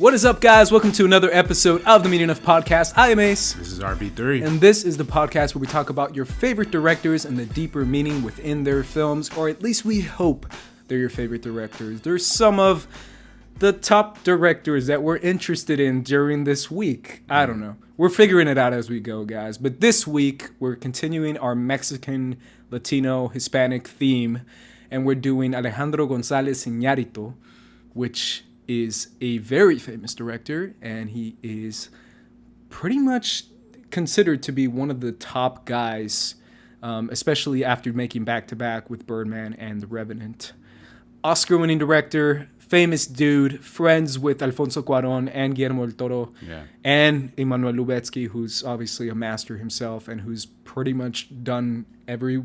What is up, guys? Welcome to another episode of the Meaning of Podcast. I am Ace. This is RB3. And this is the podcast where we talk about your favorite directors and the deeper meaning within their films, or at least we hope they're your favorite directors. There's some of the top directors that we're interested in during this week. I don't know. We're figuring it out as we go, guys. But this week, we're continuing our Mexican, Latino, Hispanic theme, and we're doing Alejandro Gonzalez Iñárritu, which is a very famous director, and he is pretty much considered to be one of the top guys, especially after making back-to-back with Birdman and The Revenant. Oscar-winning director, famous dude, friends with Alfonso Cuarón and Guillermo del Toro, and Emmanuel Lubezki, who's obviously a master himself and who's pretty much done every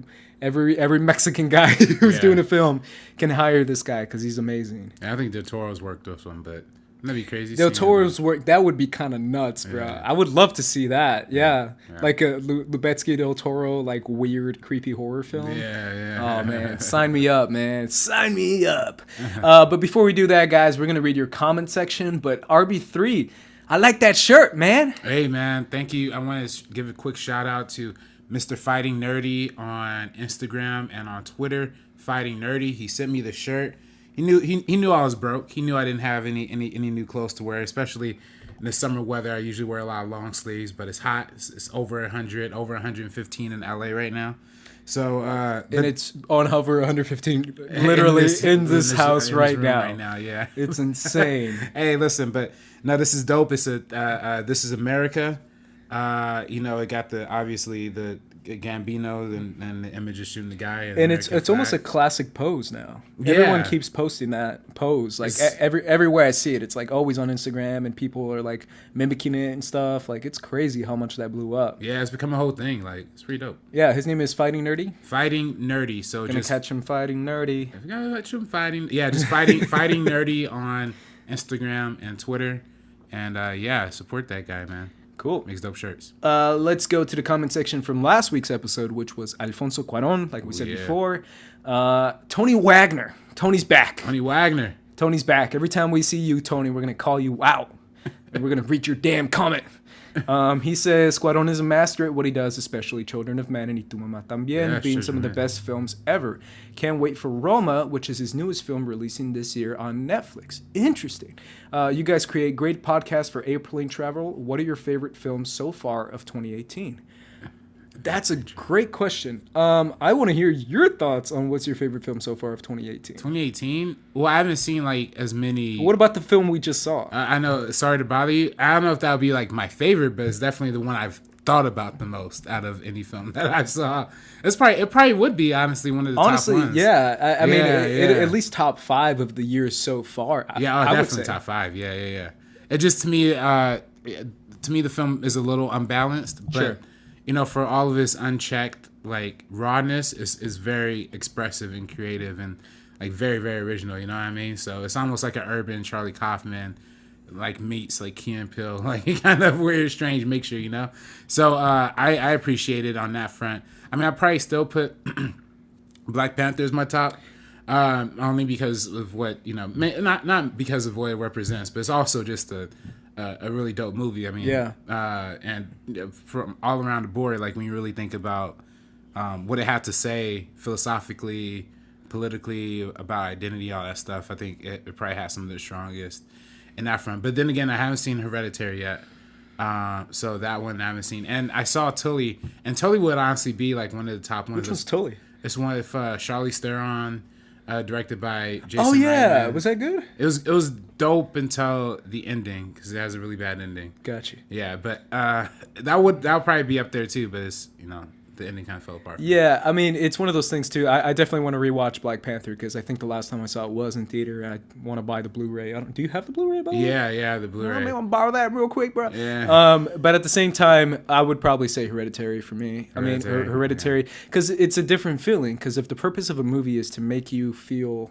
Mexican guy who's doing a film can hire this guy because he's amazing. Yeah, I think Del Toro's worked this one, but that'd be crazy. Del Toro's work, that would be kind of nuts, bro. Yeah. I would love to see that. Yeah. Like a Lubezki Del Toro, like weird, creepy horror film. Yeah. Oh, man. Sign me up, man. Sign me up. But before we do that, guys, we're going to read your comment section. But RB3, I like that shirt, man. Hey, man. Thank you. I want to give a quick shout out to Mr. Fighting Nerdy on Instagram and on Twitter. Fighting Nerdy. He sent me the shirt. He knew I was broke. He knew I didn't have any new clothes to wear, especially in the summer weather. I usually wear a lot of long sleeves, but it's hot. It's over 100, over 115 in LA right now. So and it's on hover 115 literally in this house right now. Right now, yeah. It's insane. Hey, listen, but no, this is dope. It's this is America. It got obviously the Gambino and the image of shooting the guy, and it's almost a classic pose now. Yeah. Everyone keeps posting that pose. Like everywhere I see it, it's like always on Instagram, and people are like mimicking it and stuff. Like it's crazy how much that blew up. Yeah, it's become a whole thing. Like it's pretty dope. Yeah, his name is Fighting Nerdy. Fighting Nerdy. So just catch him fighting nerdy. If you gotta catch him fighting, just fighting Nerdy on Instagram and Twitter, and support that guy, man. Cool. Makes dope shirts. Let's go to the comment section from last week's episode, which was Alfonso Cuarón, like we said before. Tony Wagner. Tony's back. Tony's back. Every time we see you, Tony, we're going to call you out. And we're going to read your damn comment. He says, Cuarón is a master at what he does, especially Children of Men and Y Tu Mamá También, being some of the best films ever. Can't wait for Roma, which is his newest film releasing this year on Netflix. Interesting. You guys create great podcasts for airplane travel. What are your favorite films so far of 2018? That's a great question. I want to hear your thoughts on what's your favorite film so far of 2018. 2018? Well, I haven't seen as many. What about the film we just saw? I know. Sorry to bother you. I don't know if that would be my favorite, but it's definitely the one I've thought about the most out of any film that I saw. It probably would be honestly one of the top ones. Yeah. I mean, at least top 5 of the year so far. Definitely top 5. Yeah. It just to me the film is a little unbalanced, but. Sure. For all of his unchecked rawness, is very expressive and creative and very, very original. You know what I mean? So it's almost like an urban Charlie Kaufman, meets Key and Peele, kind of weird, strange mixture. So I appreciate it on that front. I mean, I probably still put Black Panther as my top. Only because of what not because of what it represents, but it's also just a really dope movie. I mean, and from all around the board, when you really think about what it had to say philosophically, politically, about identity, all that stuff, I think it probably has some of the strongest in that front. But then again, I haven't seen Hereditary yet, so that one I haven't seen. And I saw Tully, and Tully would honestly be one of the top ones. Which one's Tully? It's one with Charlize Theron. Directed by Jason. Oh yeah, Reitman. Was that good? It was dope until the ending because it has a really bad ending. Gotcha. Yeah, but that would probably be up there too. But it's the ending kind of fell apart. Yeah, I mean it's one of those things too. I definitely want to rewatch Black Panther because I think the last time I saw it was in theater. I want to buy the Blu-ray. Do you have the Blu-ray? By the way? Yeah, the Blu-ray. I want to borrow that real quick, bro. Yeah. But at the same time, I would probably say Hereditary for me. Hereditary because it's a different feeling. Because if the purpose of a movie is to make you feel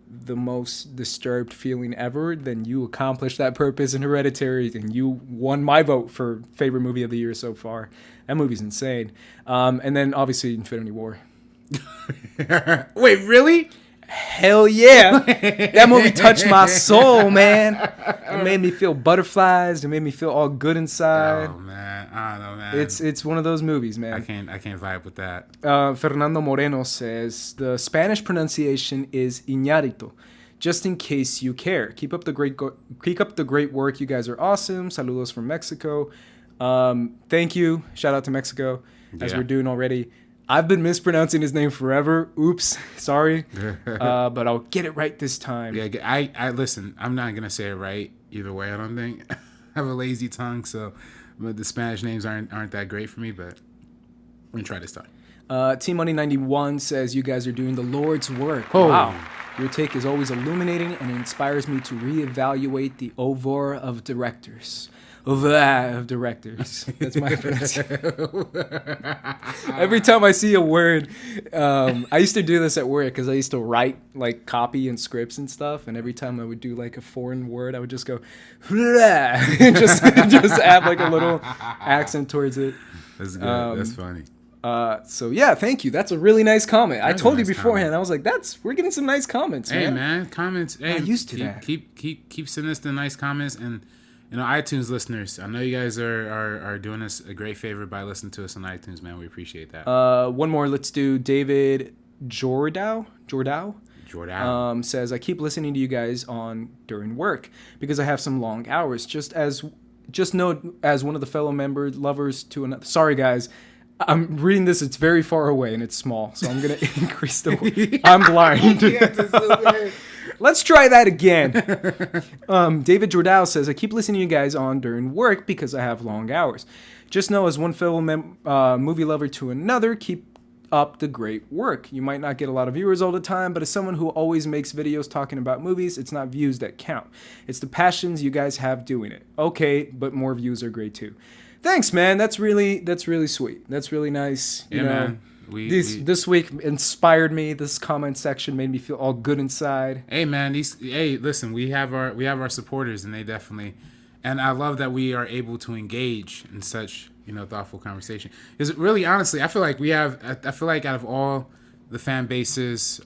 the most disturbed feeling ever, then you accomplished that purpose in Hereditary, and you won my vote for favorite movie of the year so far. That movie's insane. And then obviously Infinity War. Wait, really? Hell yeah. That movie touched my soul, man. It made me feel butterflies. It made me feel all good inside. Oh man, I don't know, man. It's one of those movies, man. I can't vibe with that. Fernando Moreno says the Spanish pronunciation is Iñárritu. Just in case you care, keep up the great work. You guys are awesome. Saludos from Mexico. Thank you. Shout out to Mexico, as we're doing already. I've been mispronouncing his name forever. Oops, sorry. But I'll get it right this time. Yeah, I listen. I'm not gonna say it right either way. I don't think. I have a lazy tongue, so but the Spanish names aren't that great for me. But I'm gonna try this time. T Money 91 says you guys are doing the Lord's work. Oh. Wow. Your take is always illuminating and inspires me to reevaluate the oeuvre of directors. Of directors. That's my pronunciation. Every time I see a word, I used to do this at work because I used to write like copy and scripts and stuff. And every time I would do like a foreign word, I would just go, and just add like a little accent towards it. That's good. That's funny. So yeah, thank you. That's a really nice comment. I told you beforehand. Comment. I was like, we're getting some nice comments, man. Hey man, comments. Hey, I'm used to that. Keep sending us the nice comments, and iTunes listeners. I know you guys are doing us a great favor by listening to us on iTunes, man. We appreciate that. One more. Let's do David Jordow says, I keep listening to you guys during work because I have some long hours. Just know as one of the fellow lovers to another. Sorry guys. I'm reading this. It's very far away and it's small, so I'm gonna increase the. I'm blind. Let's try that again. David Jordow says, I keep listening to you guys during work because I have long hours. Just know as one fellow movie lover to another, keep up the great work. You might not get a lot of viewers all the time, but as someone who always makes videos talking about movies, it's not views that count. It's the passions you guys have doing it. Okay, but more views are great too. Thanks, man. That's really sweet. That's really nice. You know, man. This week inspired me. This comment section made me feel all good inside. Hey, man. Listen. We have our supporters, and they definitely. And I love that we are able to engage in such thoughtful conversation. Because really, honestly, I feel like out of all the fan bases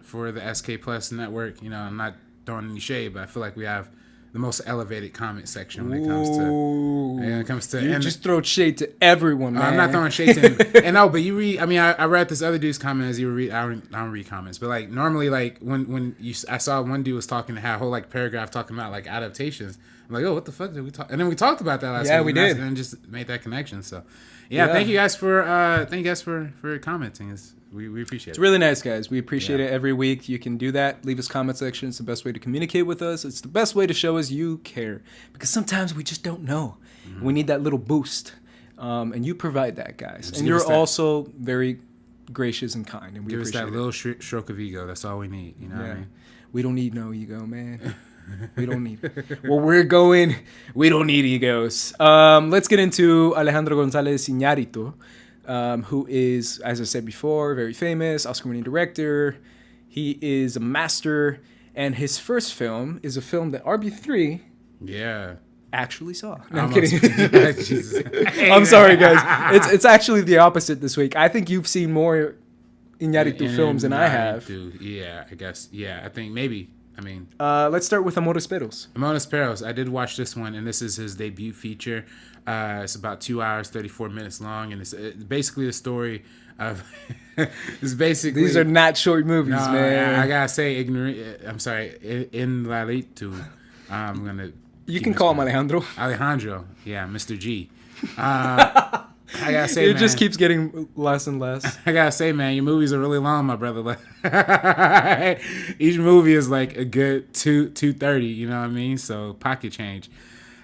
for the SK Plus network, I'm not throwing any shade, but I feel like we have the most elevated comment section when it comes to you just throw shade to everyone, man. I'm not throwing shade to him. And no, but you read. I mean, I read this other dude's comment as you read. I don't read comments, but like normally, like when I saw one dude was talking, had a whole like paragraph talking about like adaptations. I'm like, oh, what the fuck did we talk? And then we talked about that last week. Yeah, we did. And just made that connection. So, yeah. Thank you guys for commenting. We appreciate it. It's really nice, guys. We appreciate it every week. You can do that. Leave us comment section. It's the best way to communicate with us. It's the best way to show us you care. Because sometimes we just don't know. Mm-hmm. We need that little boost. And you provide that, guys. And you're also very gracious and kind. And we give appreciate us that little stroke of ego. That's all we need. You know what I mean? We don't need no ego, man. We don't need where we're going. We don't need egos. Let's get into Alejandro Gonzalez Iñárritu. Who is, as I said before, very famous, Oscar-winning director. He is a master, and his first film is a film that RB3 actually saw. No, I'm kidding. I'm sorry, guys. It's actually the opposite this week. I think you've seen more Iñárritu films than I have. Yeah, I guess. Yeah, I think maybe. I mean, let's start with Amores Perros. Amores Perros. I did watch this one, and this is his debut feature. It's about 2 hours, 34 minutes long, and it's basically the story of. It's basically these are not short movies, man. I gotta say, Inarito. I'm gonna. You can call him Alejandro. Alejandro, yeah, Mr. G. I gotta say, it just keeps getting less and less. I gotta say, man, your movies are really long, my brother. Each movie is like a good 2:30. You know what I mean? So pocket change.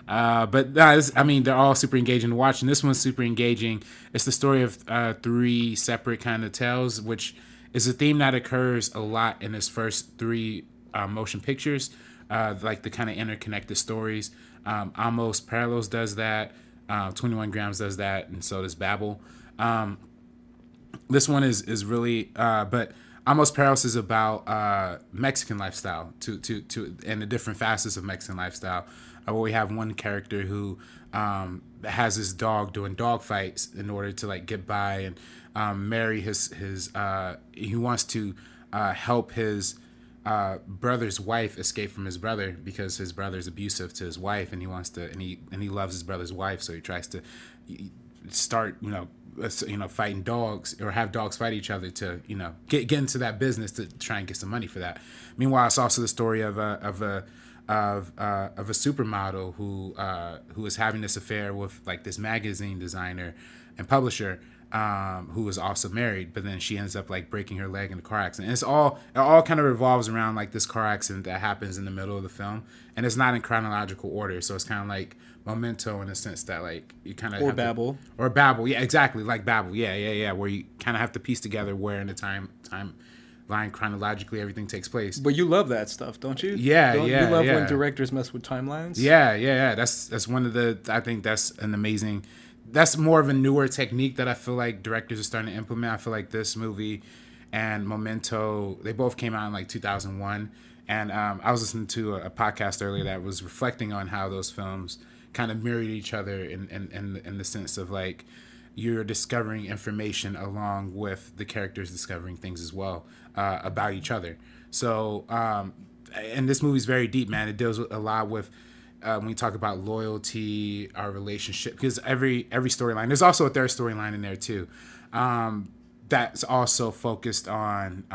But they're all super engaging to watch, and this one's super engaging. It's the story of 3 separate kind of tales, which is a theme that occurs a lot in his first 3 motion pictures, like the kind of interconnected stories. Amos Parallels does that. 21 Grams does that, and so does Babel. This one is really, but Amos Parallels is about Mexican lifestyle to and the different facets of Mexican lifestyle. Where we have one character who has his dog doing dog fights in order to like get by and marry his he wants to help his brother's wife escape from his brother because his brother's abusive to his wife, and he wants to, and he loves his brother's wife, so he tries to start, fighting dogs or have dogs fight each other to, get into that business to try and get some money for that. Meanwhile, it's also the story of a supermodel who is having this affair with like this magazine designer and publisher, who was also married, but then she ends up like breaking her leg in a car accident. And it all kind of revolves around like this car accident that happens in the middle of the film, and it's not in chronological order, so it's kind of like Memento in a sense that like you kind of Babel, yeah, exactly, like Babel, yeah, where you kind of have to piece together where in the timeline chronologically everything takes place. But you love that stuff, don't you? Yeah. You love when directors mess with timelines. Yeah. That's one of the. I think that's an amazing. That's more of a newer technique that I feel like directors are starting to implement. I feel like this movie and Memento, they both came out in like 2001, and I was listening to a podcast earlier that was reflecting on how those films kind of mirrored each other in the sense of like you're discovering information along with the characters discovering things as well about each other. So and this movie's very deep, man. It deals a lot with when we talk about loyalty, our relationship, because every storyline, there's also a third storyline in there too, that's also focused on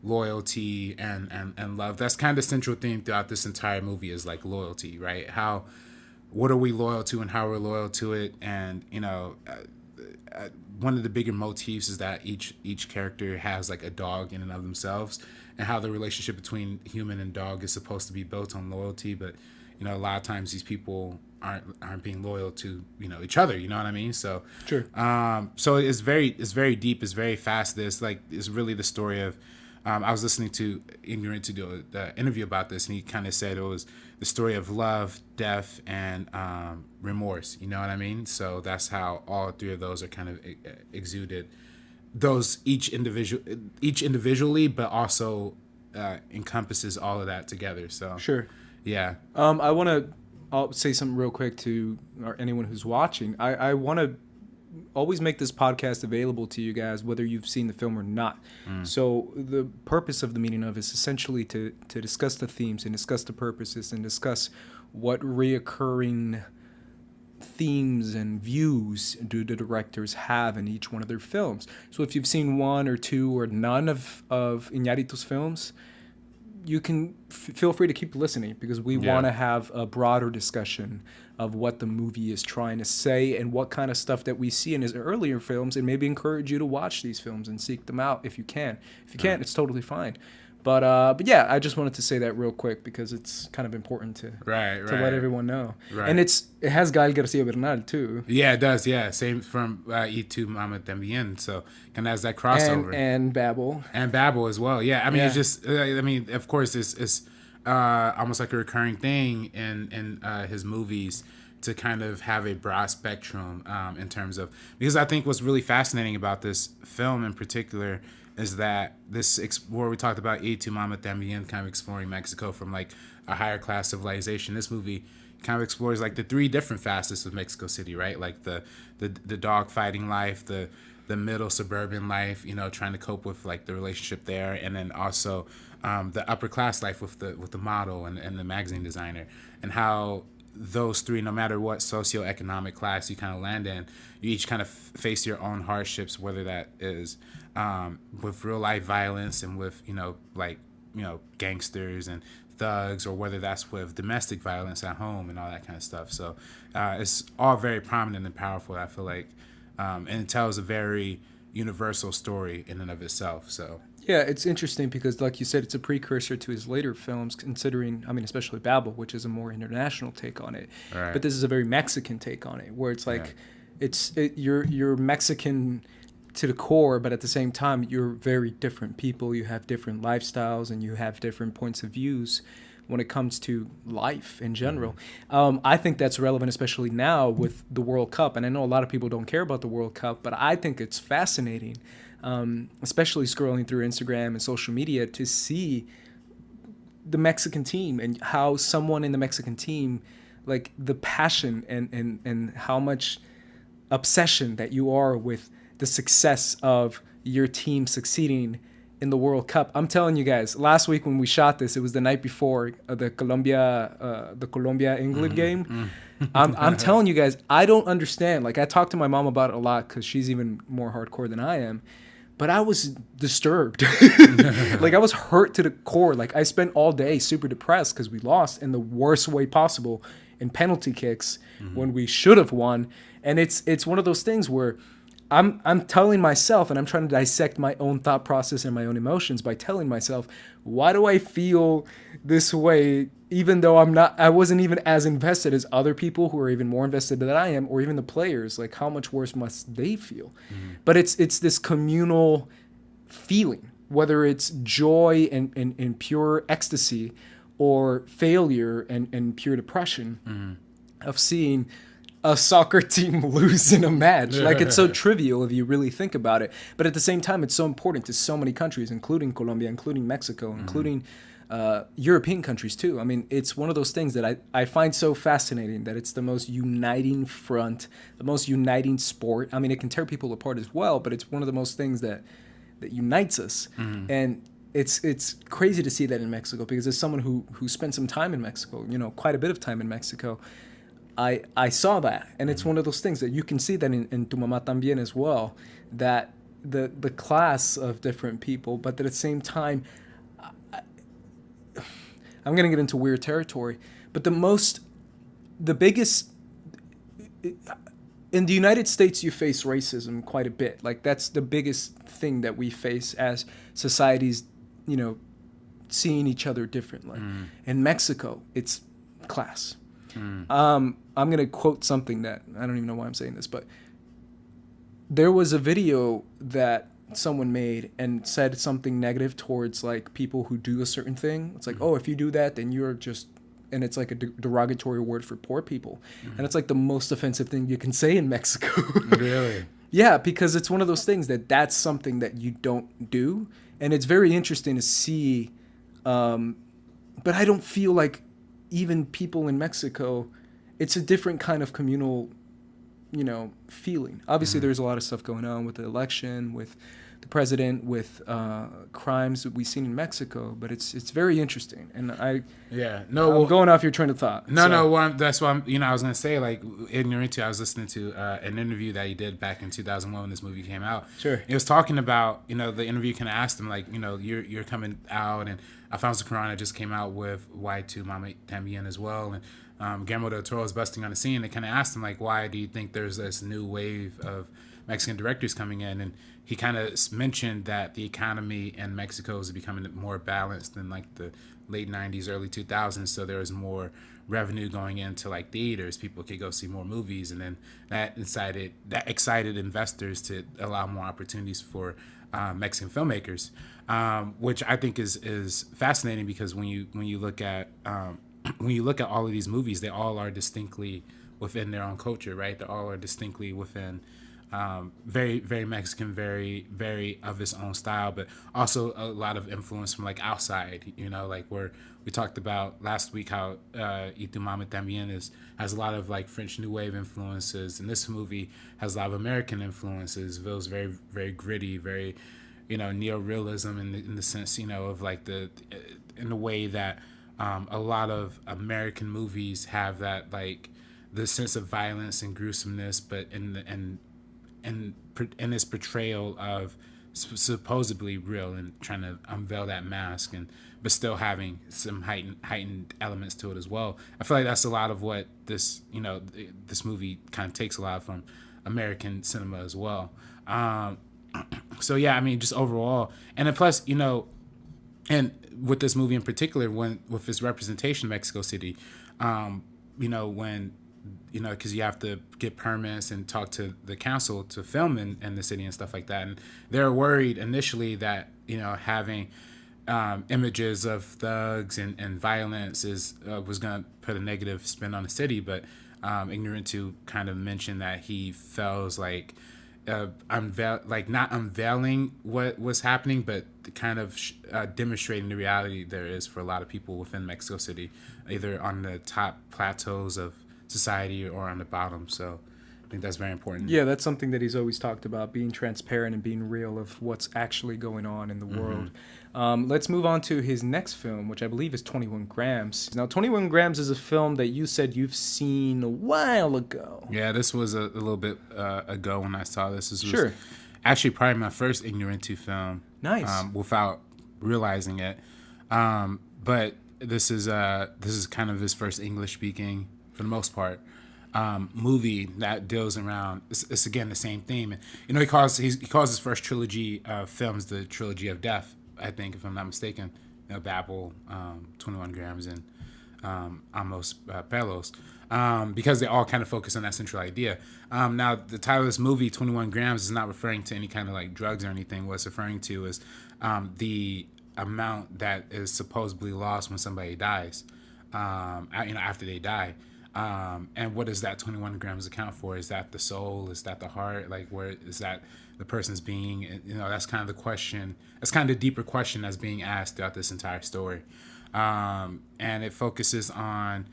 loyalty and love. That's kind of the central theme throughout this entire movie is like loyalty, right? What are we loyal to and how we're loyal to it? And one of the bigger motifs is that each character has like a dog in and of themselves, and how the relationship between human and dog is supposed to be built on loyalty. But a lot of times these people aren't being loyal to each other. You know what I mean? So sure. So it's very deep. It's very fast. It's really the story of. I was listening to Inarito do the interview about this, and he kind of said it was the story of love, death, and remorse. You know what I mean? So that's how all three of those are kind of exuded. Those each individually, but also encompasses all of that together. So sure. Yeah. I'll say something real quick to anyone who's watching. I want to always make this podcast available to you guys, whether you've seen the film or not. So the purpose of the meeting of is essentially to discuss the themes and discuss the purposes and discuss what reoccurring themes and views do the directors have in each one of their films. So if you've seen one or two or none of Iñárritu's films, you can feel free to keep listening, because we want to have a broader discussion of what the movie is trying to say and what kind of stuff that we see in his earlier films, and maybe encourage you to watch these films and seek them out if you can. If you can't, it's totally fine. But yeah, I just wanted to say that real quick because it's kind of important to let everyone know. Right. And it has Gael Garcia Bernal too. Yeah, it does. Yeah, same from Y Tu Mama Tambien. So kind of has that crossover. And Babel. And Babel as well. Yeah, I mean it's just. I mean, of course, it's almost like a recurring thing in his movies to kind of have a broad spectrum in terms of, because I think what's really fascinating about this film in particular is that where we talked about Y Tu Mama Tambien, kind of exploring Mexico from like a higher class civilization. This movie kind of explores like the three different facets of Mexico City, right? Like the dog fighting life, the middle suburban life, trying to cope with like the relationship there, and then also the upper class life with the model and the magazine designer, and how those three, no matter what socioeconomic class you kind of land in, you each kind of face your own hardships, whether that is with real life violence and with gangsters and thugs, or whether that's with domestic violence at home and all that kind of stuff. So it's all very prominent and powerful, I feel like, and it tells a very universal story in and of itself. So yeah, it's interesting because, like you said, it's a precursor to his later films, considering, especially Babel, which is a more international take on it. Right. But this is a very Mexican take on it, where it's like, you're Mexican to the core, but at the same time, you're very different people. You have different lifestyles, and you have different points of views when it comes to life in general. I think that's relevant, especially now with the World Cup. And I know a lot of people don't care about the World Cup, but I think it's fascinating, especially scrolling through Instagram and social media, to see the Mexican team and how someone in the Mexican team, like the passion and how much obsession that you are with the success of your team succeeding in the World Cup. I'm telling you guys, last week when we shot this, it was the night before the Colombia England game. I'm telling you guys, I don't understand. Like, I talk to my mom about it a lot because she's even more hardcore than I am. But I was disturbed. Like, I was hurt to the core. Like, I spent all day super depressed because we lost in the worst way possible in penalty kicks when we should have won. And it's one of those things where I'm telling myself, and I'm trying to dissect my own thought process and my own emotions by telling myself, why do I feel this way, even though I wasn't even as invested as other people who are even more invested than I am, or even the players. Like, how much worse must they feel? But it's this communal feeling, whether it's joy and pure ecstasy, or failure and pure depression of seeing a soccer team lose in a match. Like, it's so trivial if you really think about it. But at the same time, it's so important to so many countries, including Colombia, including Mexico, including European countries too. I mean, it's one of those things that I find so fascinating, that it's the most uniting front, the most uniting sport. I mean, it can tear people apart as well, but it's one of the most things that unites us. And it's crazy to see that in Mexico, because as someone who spent some time in Mexico, quite a bit of time in Mexico, I saw that, and it's one of those things that you can see that in Tu Mamá También as well, that the class of different people, but at the same time, I'm going to get into weird territory, but the biggest, in the United States, you face racism quite a bit. Like, that's the biggest thing that we face as societies, seeing each other differently. In Mexico, it's class. I'm going to quote something that I don't even know why I'm saying this, but there was a video that someone made and said something negative towards, like, people who do a certain thing. It's like, oh, if you do that, then you're just, and it's like a derogatory word for poor people. And it's like the most offensive thing you can say in Mexico. Really? Yeah, because it's one of those things that's something that you don't do. And it's very interesting to see. But I don't feel like even people in Mexico, it's a different kind of communal, feeling. Obviously, there's a lot of stuff going on with the election, with the president, with crimes that we've seen in Mexico. But it's very interesting. And I'm going off your train of thought. That's why I was gonna say, like, Inarito, I was listening to an interview that he did back in 2001 when this movie came out. Sure. He was talking about, the interview kind of asked him, like, you're coming out, and Alfonso Cuarón just came out with Why Tu Mamá También as well, and Guillermo del Toro is busting on the scene. They kind of asked him, like, why do you think there's this new wave of Mexican directors coming in? And he kind of mentioned that the economy in Mexico is becoming more balanced than, like, the late 90s, early 2000s. So there was more revenue going into, like, theaters. People could go see more movies. And then that excited investors to allow more opportunities for Mexican filmmakers, which I think is fascinating, because when you look at all of these movies, they all are distinctly within their own culture, right? They all are distinctly within very, very Mexican, very, very of its own style, but also a lot of influence from, like, outside, like where we talked about last week how Y Tu Mamá También has a lot of, like, French New Wave influences, and this movie has a lot of American influences. It feels very, very gritty, very, neorealism in the sense, of, like, in the way that a lot of American movies have that, like, the sense of violence and gruesomeness, but in this portrayal of supposedly real, and trying to unveil that mask, but still having some heightened elements to it as well. I feel like that's a lot of what this movie kind of takes a lot from American cinema as well. So yeah, I mean, just overall, and then plus, and with this movie in particular, with its representation in Mexico City, when because you have to get permits and talk to the council to film in the city and stuff like that. And they're worried initially that, having images of thugs and violence was going to put a negative spin on the city. But Iñárritu kind of mentioned that he feels like not unveiling what was happening, but kind of demonstrating the reality there is for a lot of people within Mexico City, either on the top plateaus of society or on the bottom. So I think that's very important. Yeah, that's something that he's always talked about, being transparent and being real of what's actually going on in the world. Let's move on to his next film, which I believe is 21 Grams. Now, 21 Grams is a film that you said you've seen a while ago. Yeah, this was a little bit ago when I saw this. This was Sure. actually probably my first Iñárritu film. Nice. Without realizing it. But this is kind of his first English speaking, for the most part, movie that deals around. It's again the same theme. And, he calls his first trilogy of films the trilogy of death. I think, if I'm not mistaken. Babel, 21 Grams, and Amos Pelos, because they all kind of focus on that central idea. Now, the title of this movie, 21 Grams, is not referring to any kind of like drugs or anything. What it's referring to is the amount that is supposedly lost when somebody dies, after they die. And what does that 21 grams account for? Is that the soul? Is that the heart? Like, where is that the person's being? That's kind of the question. That's kind of the deeper question that's being asked throughout this entire story. And it focuses on,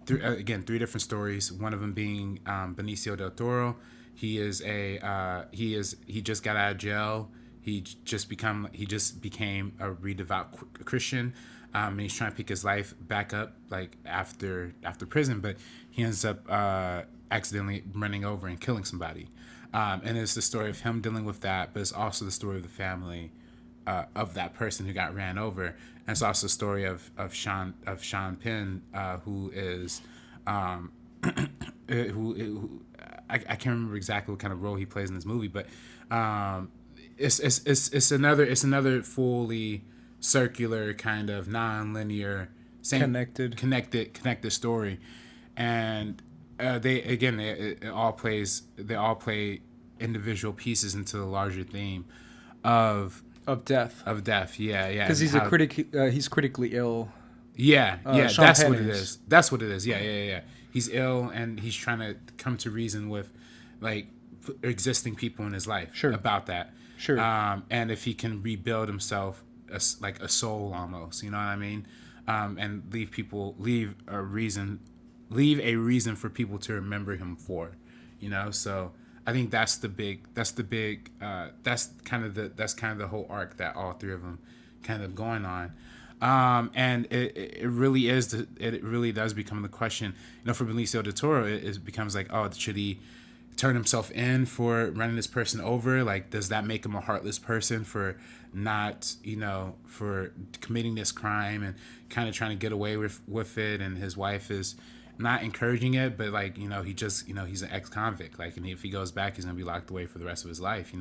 three different stories. One of them being Benicio del Toro. He just got out of jail. He just became a redevout Christian. And he's trying to pick his life back up, like after prison, but he ends up accidentally running over and killing somebody. And it's the story of him dealing with that, but it's also the story of the family of that person who got ran over. And it's also the story of Sean Penn, who is who I can't remember exactly what kind of role he plays in this movie, but it's another fully circular kind of non-linear, connected story, and they all play individual pieces into the larger theme of death. Yeah. Because he's he's critically ill. Yeah. That's Penn what it is. That's what it is. Yeah. He's ill and he's trying to come to reason with like existing people in his life about that. Sure. And if he can rebuild himself like a soul almost, you know what I mean? And leave a reason for people to remember him for, so I think that's kind of the whole arc that all three of them kind of going on. And it really does become the question, for Benicio del Toro, it becomes like, oh, should he turn himself in for running this person over? Like, does that make him a heartless person for not, for committing this crime and kind of trying to get away with it? And his wife is not encouraging it, but like, he's an ex-convict. Like, and if he goes back, he's gonna be locked away for the rest of his life.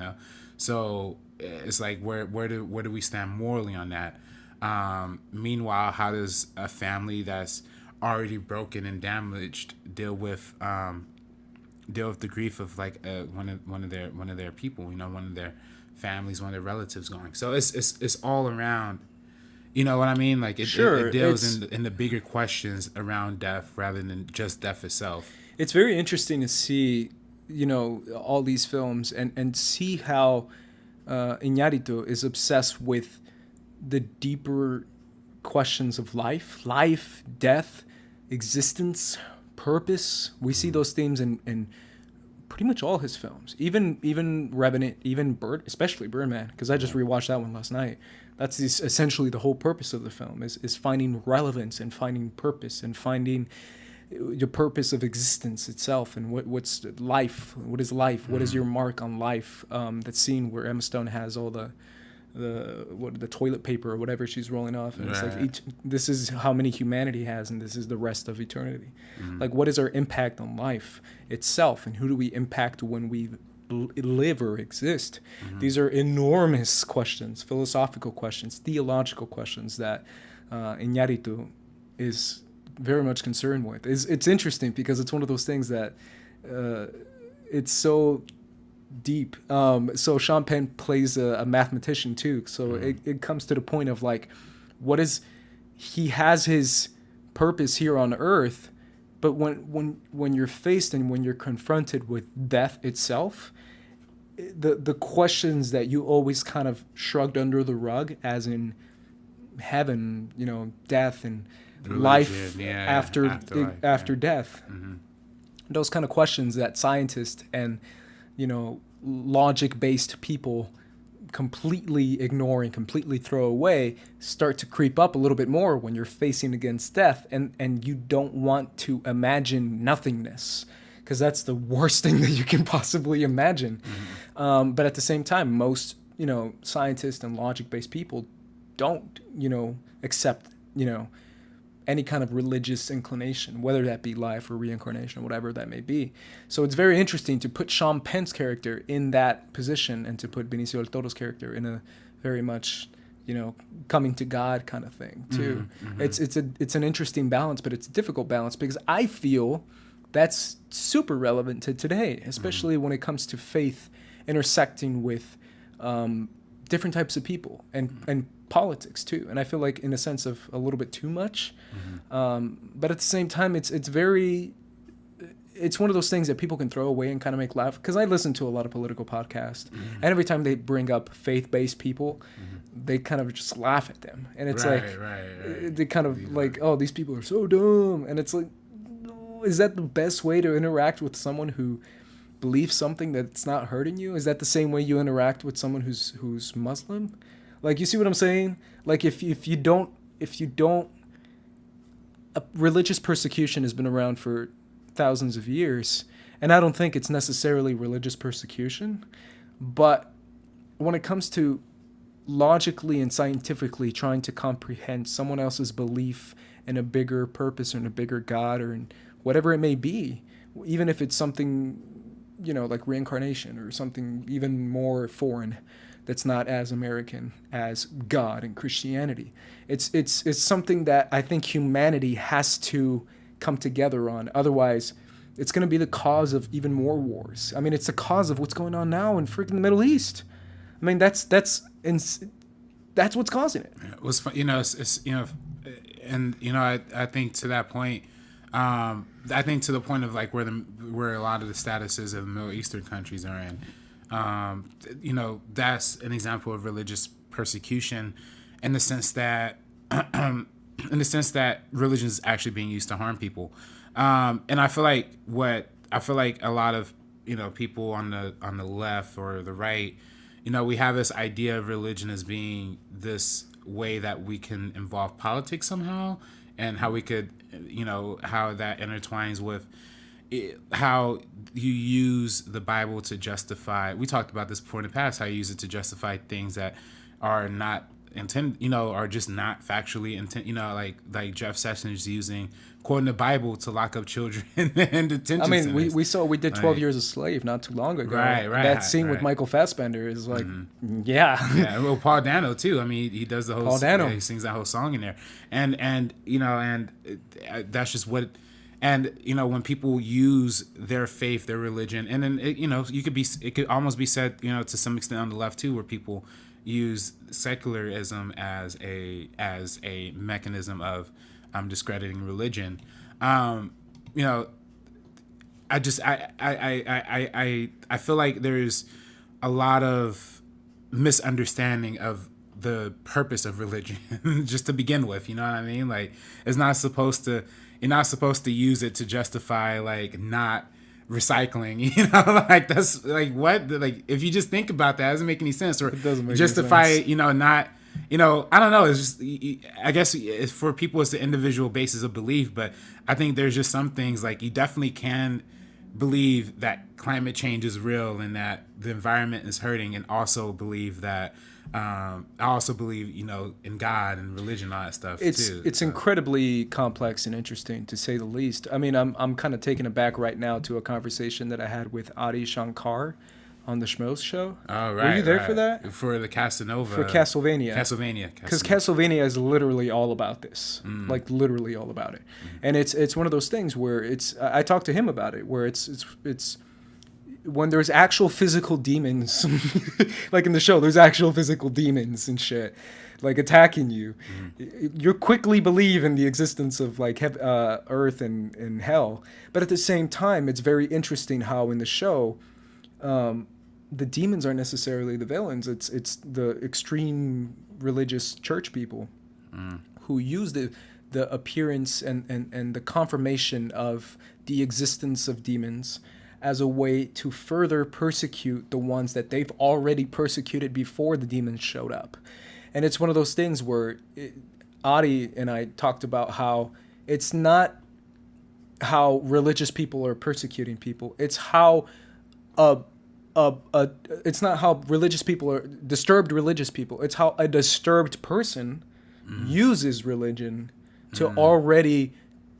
So it's like, where do we stand morally on that? Meanwhile, how does a family that's already broken and damaged deal with the grief of like one of their people, one of their families, one of their relatives going? So it's all around, you know what I mean? Like it deals in the bigger questions around death rather than just death itself. It's very interesting to see, all these films and see how Iñárritu is obsessed with the deeper questions of life, death, existence, purpose. We see those themes in pretty much all his films, even Revenant, even especially Birdman, because I just rewatched that one last night. That's essentially the whole purpose of the film is finding relevance and finding purpose and finding the purpose of existence itself and what's life. What is life? What is your mark on life? That scene where Emma Stone has all the toilet paper or whatever she's rolling off, and it's like this is how many humanity has, and this is the rest of eternity. Like, what is our impact on life itself, and who do we impact when we live or exist? These are enormous questions, philosophical questions, theological questions that Iñárritu is very much concerned with. It's interesting because it's one of those things that it's so deep. So Sean Penn plays a mathematician too. So it comes to the point of like, he has his purpose here on Earth, but when you're faced and when you're confronted with death itself, the questions that you always kind of shrugged under the rug, as in heaven, death and life after death. those kind of questions that scientists and, logic-based people completely ignore and completely throw away start to creep up a little bit more when you're facing against death, and you don't want to imagine nothingness, because that's the worst thing that you can possibly imagine. But at the same time, most scientists and logic-based people don't accept any kind of religious inclination, whether that be life or reincarnation or whatever that may be. So it's very interesting to put Sean Penn's character in that position and to put Benicio del Toro's character in a very much, coming to God kind of thing too. It's an interesting balance, but it's a difficult balance, because I feel that's super relevant to today, especially when it comes to faith intersecting with different types of people and politics too. And I feel like, in a sense, of a little bit too much. But at the same time, it's one of those things that people can throw away and kind of make laugh. Because I listen to a lot of political podcasts, and every time they bring up faith-based people, they kind of just laugh at them. And it's they kind of like, oh, these people are so dumb. And it's like, is that the best way to interact with someone who believes something that's not hurting you? Is that the same way you interact with someone who's Muslim? Like, you see what I'm saying? Like, if you don't, religious persecution has been around for thousands of years, and I don't think it's necessarily religious persecution, but when it comes to logically and scientifically trying to comprehend someone else's belief in a bigger purpose or in a bigger God or in whatever it may be, even if it's something, like reincarnation or something even more foreign, that's not as American as God and Christianity. It's something that I think humanity has to come together on. Otherwise, it's going to be the cause of even more wars. I mean, it's the cause of what's going on now in freaking the Middle East. I mean, that's what's causing it. It was fun, and I think to that point, I think to the point of like where a lot of the statuses of the Middle Eastern countries are in. That's an example of religious persecution, in the sense that religion is actually being used to harm people. And I feel like a lot of people on the left or the right, we have this idea of religion as being this way that we can involve politics somehow, and how we could, how that intertwines with how you use the Bible to justify. We talked about this before in the past, how you use it to justify things that are not are just not factually like Jeff Sessions quoting the Bible to lock up children in detention centers. we did 12 Years a Slave not too long ago. Right. That scene with Michael Fassbender is like, yeah. Well, Paul Dano too. I mean, he does the whole. Paul Dano. He sings that whole song in there, and that's just what. And when people use their faith, their religion, and then it could almost be said to some extent on the left too, where people use secularism as a mechanism of discrediting religion. I feel like there's a lot of misunderstanding of the purpose of religion just to begin with. You know what I mean? Like, you're not supposed to use it to justify like not recycling, like that's like what, like if you just think about that, it doesn't make any sense, or it doesn't make justify any sense. Not I don't know, it's just, I guess it's for people, it's the individual basis of belief, but I think there's just some things like you definitely can believe that climate change is real and that the environment is hurting, and also believe that I also believe, in God and religion and all that stuff too. It's incredibly complex and interesting, to say the least. I mean, I'm kind of taken aback right now to a conversation that I had with Adi Shankar on the Schmoes show. Oh, right. Were you there for that? For the Casanova. For Castlevania. Because Castlevania is literally all about this. Like, literally all about it. And it's one of those things where I talked to him about it, where it's when there's actual physical demons, like in the show, there's actual physical demons and shit, like attacking you. You quickly believe in the existence of like Earth and hell. But at the same time, it's very interesting how in the show, the demons aren't necessarily the villains. It's the extreme religious church people who use the appearance and the confirmation of the existence of demons as a way to further persecute the ones that they've already persecuted before the demons showed up. And it's one of those things where Adi and I talked about how it's not how religious people are persecuting people. It's how it's not how religious people are disturbed religious people. It's how a disturbed person uses religion to already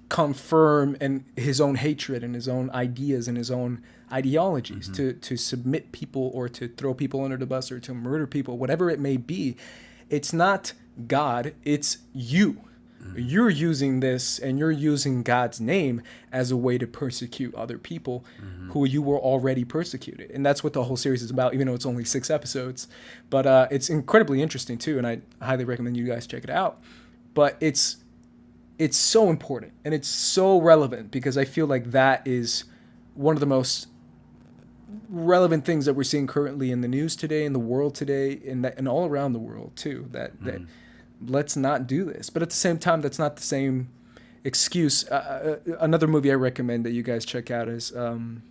confirm and his own hatred and his own ideas and his own ideologies to submit people or to throw people under the bus or to murder people, whatever it may be. It's not God, it's you. You're using this and you're using God's name as a way to persecute other people who you were already persecuted. And that's what the whole series is about, even though it's only 6 episodes. But it's incredibly interesting too, and I highly recommend you guys check it out. But it's so important and it's so relevant because I feel like that is one of the most relevant things that we're seeing currently in the news today, in the world today, and all around the world too, that let's not do this. But at the same time, that's not the same excuse. Another movie I recommend that you guys check out is Won't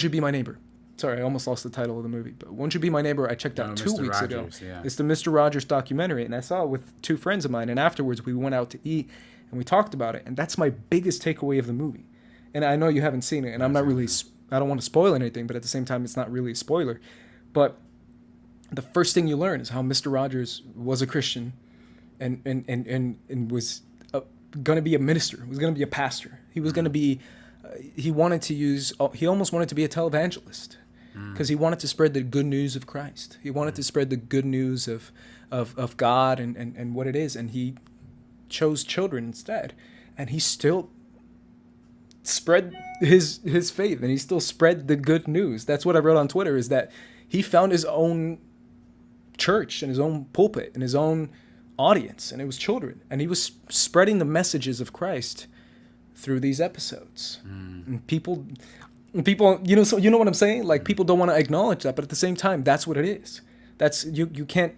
You Be My Neighbor? Sorry, I almost lost the title of the movie. But Won't You Be My Neighbor, I checked out 2 weeks ago. Yeah. It's the Mr. Rogers documentary, and I saw it with 2 friends of mine. And afterwards, we went out to eat, and we talked about it. And that's my biggest takeaway of the movie. And I know you haven't seen it, and I'm not really... I don't want to spoil anything, but at the same time, it's not really a spoiler. But the first thing you learn is how Mr. Rogers was a Christian and was going to be a minister, was going to be a pastor. He was going to be, he almost wanted to be a televangelist because he wanted to spread the good news of Christ. He wanted to spread the good news of God and what it is. And he chose children instead. And he still spread his faith and he still spread the good news. That's what I wrote on Twitter, is that he found his own church and his own pulpit and his own audience, and it was children, and he was spreading the messages of Christ through these episodes. And people, so you know what I'm saying? Like, people don't want to acknowledge that, but at the same time, that's what it is. That's you can't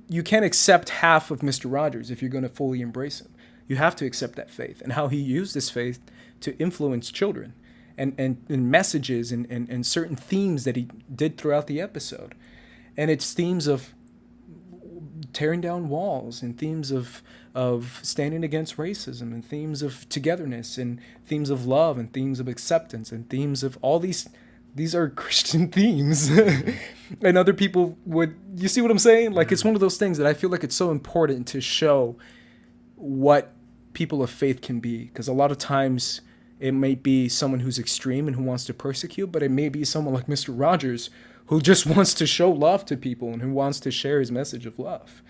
accept half of Mr. Rogers if you're going to fully embrace him. You have to accept that faith and how he used his faith to influence children and messages and certain themes that he did throughout the episode. And it's themes of tearing down walls and themes of standing against racism and themes of togetherness and themes of love and themes of acceptance and themes of all these are Christian themes. And other people you see what I'm saying? Like, it's one of those things that I feel like it's so important to show what people of faith can be, because a lot of times it may be someone who's extreme and who wants to persecute, but it may be someone like Mr. Rogers who just wants to show love to people and who wants to share his message of love.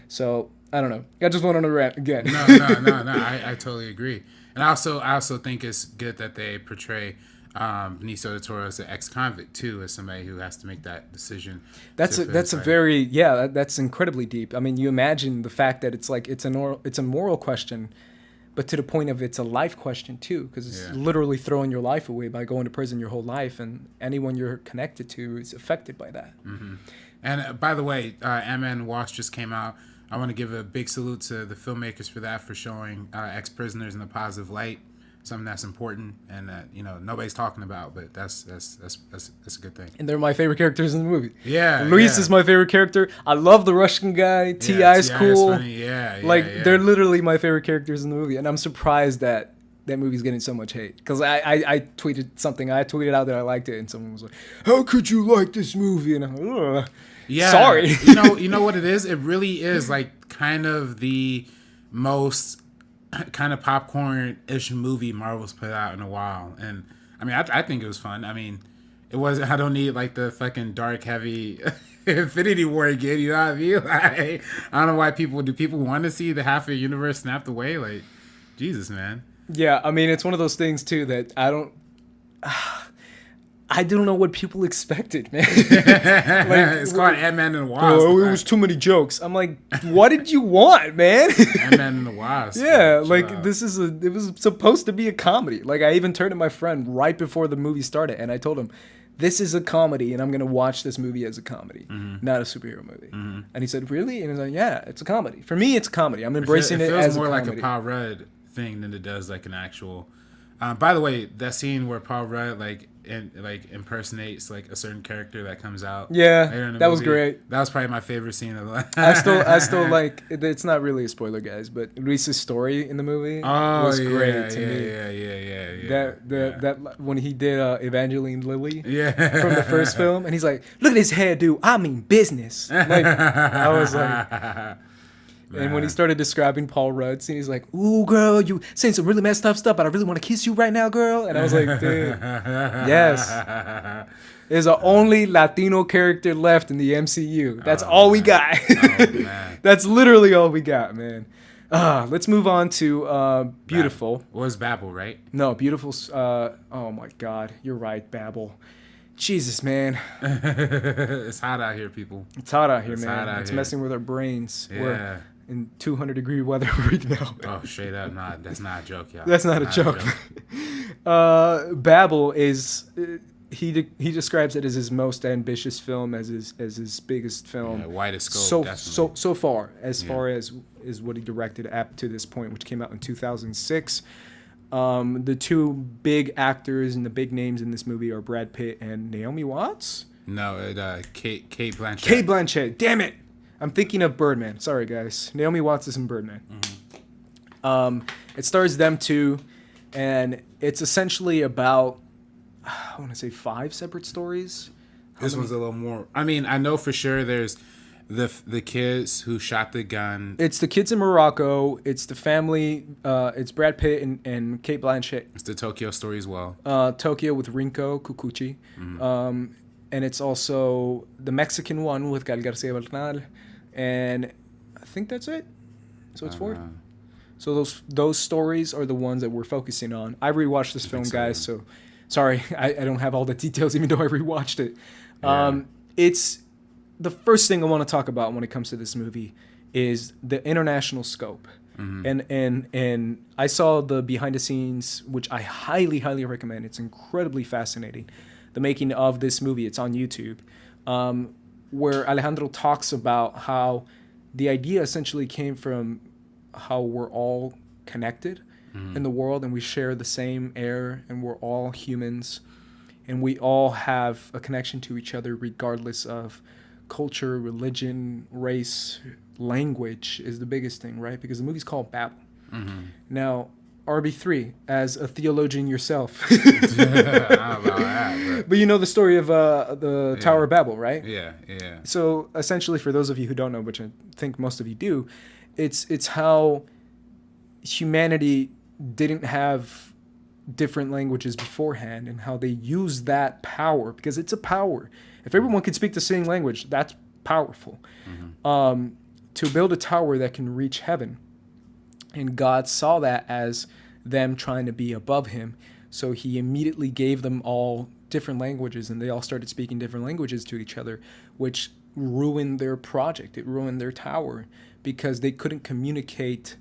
So I don't know. I just went on a rant again. No. I totally agree. And I also think it's good that they portray Benicio del Toro as an ex-convict too, as somebody who has to make that decision. That's incredibly deep. I mean, you imagine the fact that it's like it's a moral question, but to the point of it's a life question too, because it's literally throwing your life away by going to prison your whole life, and anyone you're connected to is affected by that. And by the way, Ant-Man Wasp just came out. I want to give a big salute to the filmmakers for that, for showing ex-prisoners in a positive light. Something that's important and that nobody's talking about, but that's a good thing. And they're my favorite characters in the movie. Yeah, Luis is my favorite character. I love the Russian guy. T.I.'s cool. They're literally my favorite characters in the movie, and I'm surprised that movie's getting so much hate, because I tweeted something. I tweeted out that I liked it, and someone was like, "How could you like this movie?" And I'm like, ugh. Yeah, sorry. you know what it is? It really is like kind of the most kind of popcorn-ish movie Marvel's put out in a while. And I mean, I think it was fun. I mean, it wasn't, I don't need like the fucking dark, heavy Infinity War again, you know what I mean? Like, I don't know why people want to see the half of the universe snapped away? Like, Jesus, man. Yeah, I mean, it's one of those things too that I don't know what people expected, man. It's called Ant-Man and the Wasp. Oh, it was too many jokes. I'm like, what did you want, man? Ant-Man and the Wasp. Yeah, like it was supposed to be a comedy. Like, I even turned to my friend right before the movie started, and I told him, this is a comedy, and I'm going to watch this movie as a comedy, not a superhero movie. And he said, really? And he was like, yeah, it's a comedy. For me, it's a comedy. I'm embracing it as a comedy. It feels more like a Paul Rudd thing than it does like an actual... by the way, that scene where Paul Rudd impersonates like a certain character that comes out. Yeah, that was great. That was probably my favorite scene of the life. I still like. It's not really a spoiler, guys, but Reese's story in the movie was great to me. Yeah. That when he did Evangeline Lilly from the first film, and he's like, "Look at his hair, dude. I mean business." Like I was like. And when he started describing Paul Rudd's scene, he's like, "Ooh, girl, you saying some really messed up stuff, but I really want to kiss you right now, girl." And I was like, "Dude, yes." There's the only Latino character left in the MCU. That's all we got. That's literally all we got, man. Let's move on to Beautiful. It was Babel, right? No, Beautiful. Oh my God, you're right, Babel. Jesus, man. It's hot out here, people. It's hot out here, man. It's messing with our brains. Yeah. We're in 200-degree weather right now. Oh, straight up. Nah, that's not a joke, y'all. That's not a joke. Babel is... He describes it as his most ambitious film, as his biggest film. Yeah, widest scope, so far as what he directed up to this point, which came out in 2006. The two big actors and the big names in this movie are Brad Pitt and Naomi Watts. No, Kate Blanchett. Kate Blanchett. Damn it! I'm thinking of Birdman. Sorry, guys. Naomi Watts is in Birdman. It stars them two, and it's essentially about, I want to say 5 separate stories. This one's a little more. I mean, I know for sure there's the kids who shot the gun. It's the kids in Morocco. It's the family. It's Brad Pitt and Kate Blanchett. It's the Tokyo story as well. Tokyo with Rinko Kikuchi. And it's also the Mexican one with Gal Garcia Bernal. And I think that's it. So it's 4. So those stories are the ones that we're focusing on. I rewatched this film, guys, so sorry, I don't have all the details, even though I rewatched it. It's the first thing I want to talk about when it comes to this movie is the international scope. And I saw the behind the scenes, which I highly, highly recommend. It's incredibly fascinating. The making of this movie, it's on YouTube. Where Alejandro talks about how the idea essentially came from how we're all connected in the world, and we share the same air, and we're all humans, and we all have a connection to each other regardless of culture, religion, race, language is the biggest thing, right? Because the movie's called Babel. Now, RB3, as a theologian yourself. I don't know about that, but you know the story of the Tower of Babel, right? Yeah. So essentially, for those of you who don't know, which I think most of you do, it's how humanity didn't have different languages beforehand, and how they use that power, because it's a power. If everyone could speak the same language, that's powerful. To build a tower that can reach heaven. And God saw that as them trying to be above him. So he immediately gave them all different languages, and they all started speaking different languages to each other, which ruined their project. It ruined their tower because they couldn't communicate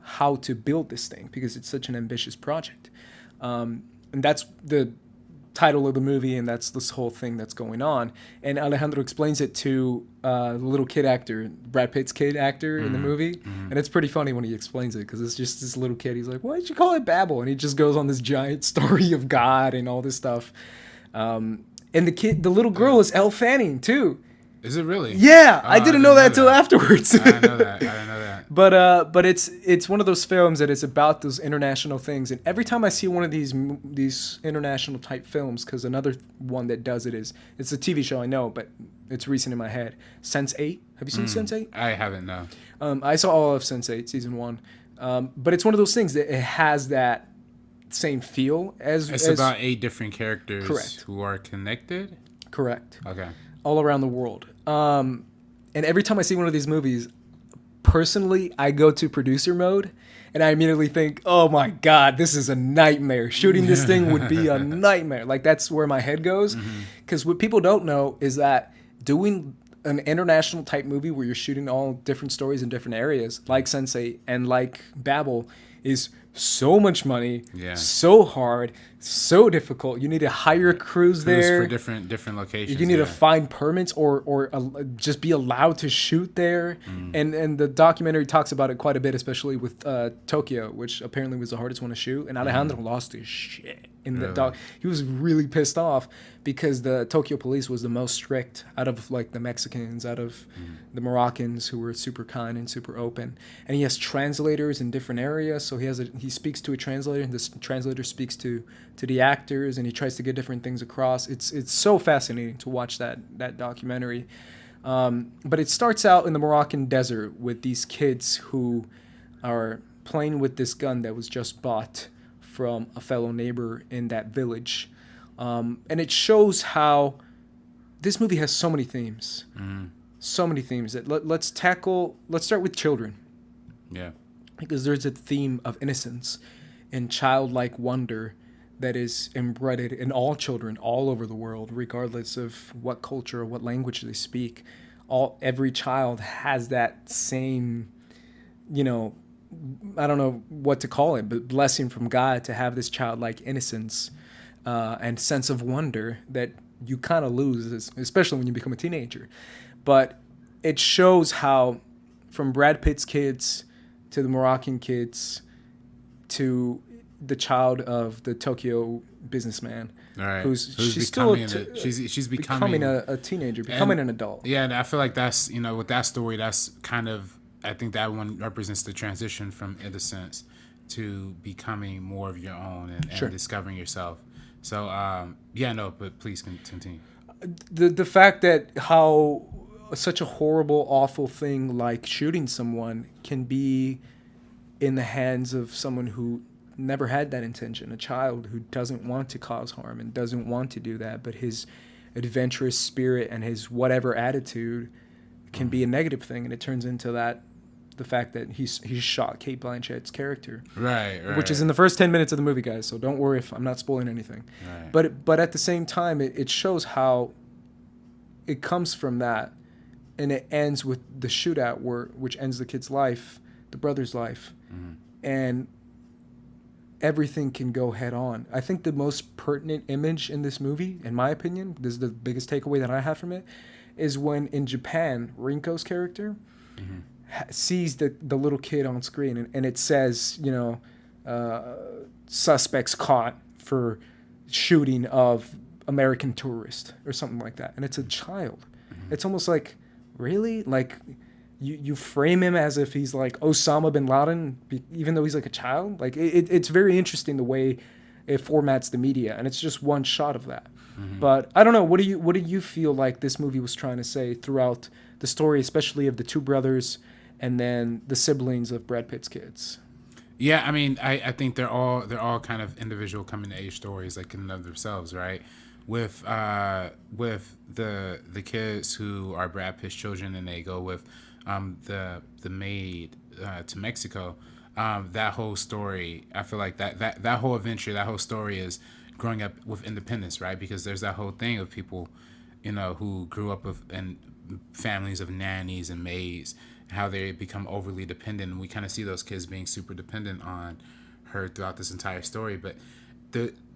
how to build this thing, because it's such an ambitious project. And that's the title of the movie, and that's this whole thing that's going on. And Alejandro explains it to the little kid actor, Brad Pitt's kid actor in the movie. And it's pretty funny when he explains it, because it's just this little kid. He's like, why did you call it Babel? And he just goes on this giant story of God and all this stuff. And the little girl is Elle Fanning too. Is it really? Yeah, I didn't know that till afterwards. I didn't know that. But it's one of those films that is about those international things. And every time I see one of these international type films, because another one that does it's a TV show, I know, but it's recent in my head. Sense8. Have you seen Sense8? I haven't, no. I saw all of Sense8 season 1. But it's one of those things that it has that same feel as... It's about 8 different characters. Correct. Who are connected? Correct. Okay. All around the world. And every time I see one of these movies, personally, I go to producer mode, and I immediately think, oh my God, this is a nightmare. Shooting this thing would be a nightmare. Like, that's where my head goes. Because what people don't know is that doing an international type movie where you're shooting all different stories in different areas, like Sense8 and like Babel, is so much money, Yeah. so hard, so difficult. You need to hire crews there for different locations. You need to find permits or just be allowed to shoot there. And the documentary talks about it quite a bit, especially with Tokyo, which apparently was the hardest one to shoot. And Alejandro lost his shit in the doc. He was really pissed off because the Tokyo police was the most strict out of like the Mexicans, out of the Moroccans, who were super kind and super open. And he has translators in different areas, so he speaks to a translator, and this translator speaks to the actors, and he tries to get different things across. It's so fascinating to watch that documentary. But it starts out in the Moroccan desert with these kids who are playing with this gun that was just bought from a fellow neighbor in that village. And it shows how this movie has so many themes. So many themes. Let's start with children. Yeah. Because there's a theme of innocence and childlike wonder that is embedded in all children all over the world, regardless of what culture or what language they speak. Every child has that same, I don't know what to call it, but blessing from God to have this childlike innocence and sense of wonder that you kind of lose, especially when you become a teenager. But it shows how from Brad Pitt's kids to the Moroccan kids to the child of the Tokyo businessman, right? She's becoming a teenager, becoming an adult. Yeah, and I feel like that's with that story, that's kind of, I think that one represents the transition from innocence to becoming more of your own and discovering yourself. So but please continue. The fact that how such a horrible, awful thing like shooting someone can be in the hands of someone who never had that intention, a child who doesn't want to cause harm and doesn't want to do that, but his adventurous spirit and his whatever attitude can be a negative thing, and it turns into the fact that he's shot Cate Blanchett's character, right, which is in the first 10 minutes of the movie, guys, so don't worry if I'm not spoiling anything. Right. But at the same time, it shows how it comes from that, and it ends with the shootout which ends the kid's life, the brother's life, and everything can go head on. I think the most pertinent image in this movie, in my opinion, this is the biggest takeaway that I have from it, is when in Japan, Rinko's character sees the little kid on screen, and it says, suspects caught for shooting of American tourist or something like that, and it's a child. It's almost like, really? Like, you frame him as if he's like Osama bin Laden, even though he's like a child. Like it's very interesting the way it formats the media, and it's just one shot of that. But I don't know. What do you feel like this movie was trying to say throughout the story, especially of the two brothers and then the siblings of Brad Pitt's kids? Yeah, I mean, I think they're all kind of individual coming to age stories, like in and of themselves, right? With the kids who are Brad Pitt's children, and they go with the maid to Mexico. That whole story, I feel like that whole adventure, that whole story is growing up with independence, right? Because there's that whole thing of people, who grew up in families of nannies and maids, how they become overly dependent. And we kind of see those kids being super dependent on her throughout this entire story. But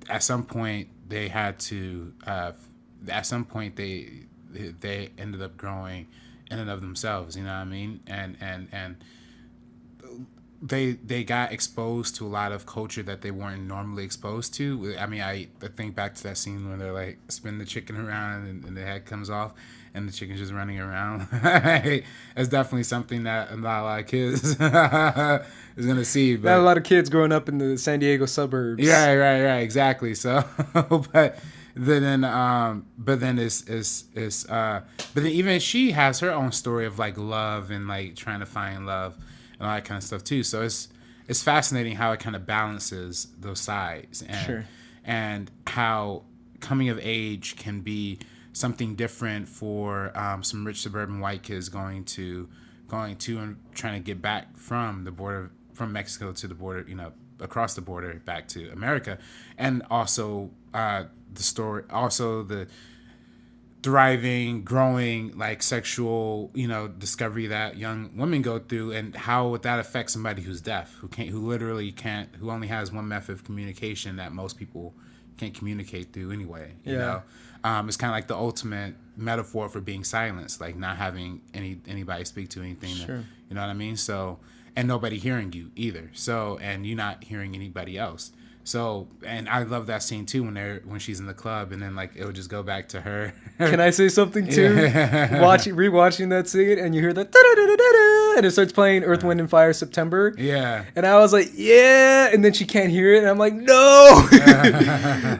at some point they had to. At some point they ended up growing in and of themselves. You know what I mean? And they got exposed to a lot of culture that they weren't normally exposed to. I mean, I think back to that scene when they're like spin the chicken around and the head comes off and the chicken's just running around. That's definitely something that not a lot of kids is gonna see. But not a lot of kids growing up in the San Diego suburbs. Yeah, right, exactly. So, but then even she has her own story of like love and like trying to find love and all that kind of stuff too. So it's fascinating how it kind of balances those sides and how coming of age can be something different for some rich suburban white kids going to and trying to get back from the border, from Mexico to the border, across the border back to America, and also the story, also the thriving, growing, like sexual, discovery that young women go through, and how would that affect somebody who's deaf, who only has one method of communication that most people can't communicate through anyway. You know, it's kind of like the ultimate metaphor for being silenced, like not having anybody speak to anything. Sure. You know what I mean? So, and nobody hearing you either. So, and you not hearing anybody else. So, and I love that scene too when she's in the club, and then like it would just go back to her. Can I say something too? Rewatching that scene, and you hear that da-da-da-da-da, and it starts playing Earth, Wind, and Fire September. Yeah. And I was like, yeah, and then she can't hear it, and I'm like, no,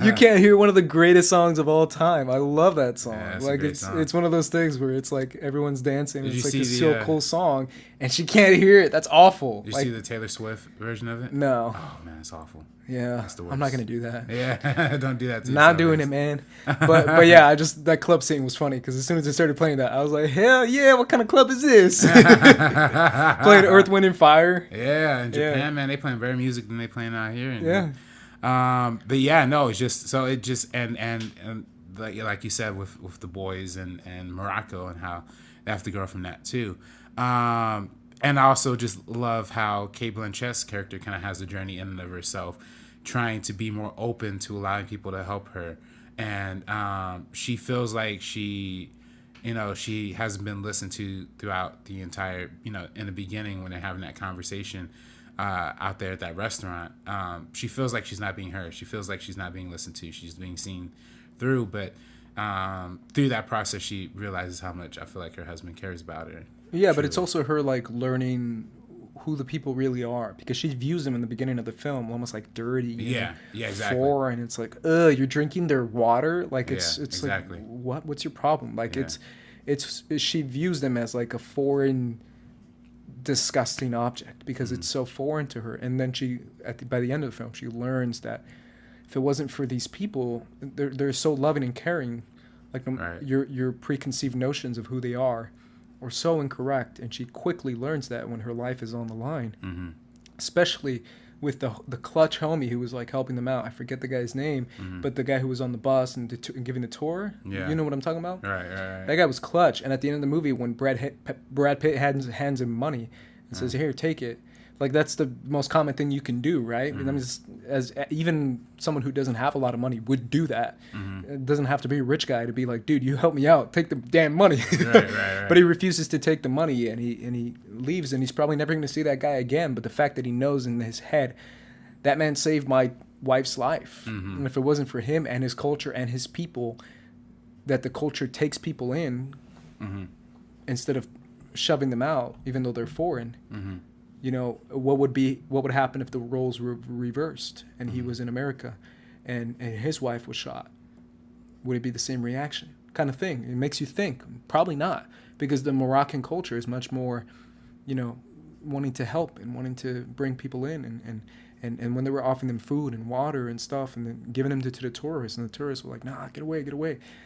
you can't hear one of the greatest songs of all time. I love that song. Yeah, like it's one of those things where it's like everyone's dancing. It's like this so cool song, and she can't hear it. That's awful. Did you see the Taylor Swift version of it? No. Oh man, it's awful. Yeah, I'm not gonna do that. Yeah, don't do that. Not doing it, man. But yeah, that club scene was funny because as soon as they started playing that, I was like, hell yeah! What kind of club is this? Playing Earth, Wind, and Fire. Yeah, in Japan, man, they playing better music than they playing out here. And, but yeah, no, it's just so it just and like you said with the boys and Morocco and how they have to grow from that too. And I also just love how Cate Blanchett's character kind of has a journey in and of herself, trying to be more open to allowing people to help her. And she feels like she hasn't been listened to throughout the entire, in the beginning when they're having that conversation out there at that restaurant. She feels like she's not being heard. She feels like she's not being listened to. She's being seen through. But through that process, she realizes how much I feel like her husband cares about her. Yeah, but it's also her like learning who the people really are, because she views them in the beginning of the film almost like dirty. Yeah, exactly. Foreign. It's like, you're drinking their water. Like it's exactly. Like, what's your problem? Like it's she views them as like a foreign, disgusting object because it's so foreign to her. And then by the end of the film, she learns that if it wasn't for these people, they're so loving and caring, like your preconceived notions of who they are so incorrect, and she quickly learns that when her life is on the line, especially with the clutch homie who was like helping them out. I forget the guy's name, but the guy who was on the bus and giving the tour. Yeah. You know what I'm talking about? Right. That guy was clutch. And at the end of the movie, when Brad Pitt hands him money and says, "Here, take it." Like, that's the most common thing you can do, right? I mean, as even someone who doesn't have a lot of money would do that. It doesn't have to be a rich guy to be like, dude, you help me out, take the damn money. Right. But he refuses to take the money, and he leaves, and he's probably never going to see that guy again. But the fact that he knows in his head, that man saved my wife's life. And if it wasn't for him and his culture and his people, that the culture takes people in instead of shoving them out, even though they're foreign. What would happen if the roles were reversed and he was in America and his wife was shot? Would it be the same reaction? Kind of thing. It makes you think. Probably not, because the Moroccan culture is much more, wanting to help and wanting to bring people in. And when they were offering them food and water and stuff and then giving them to the tourists, and the tourists were like, nah, get away.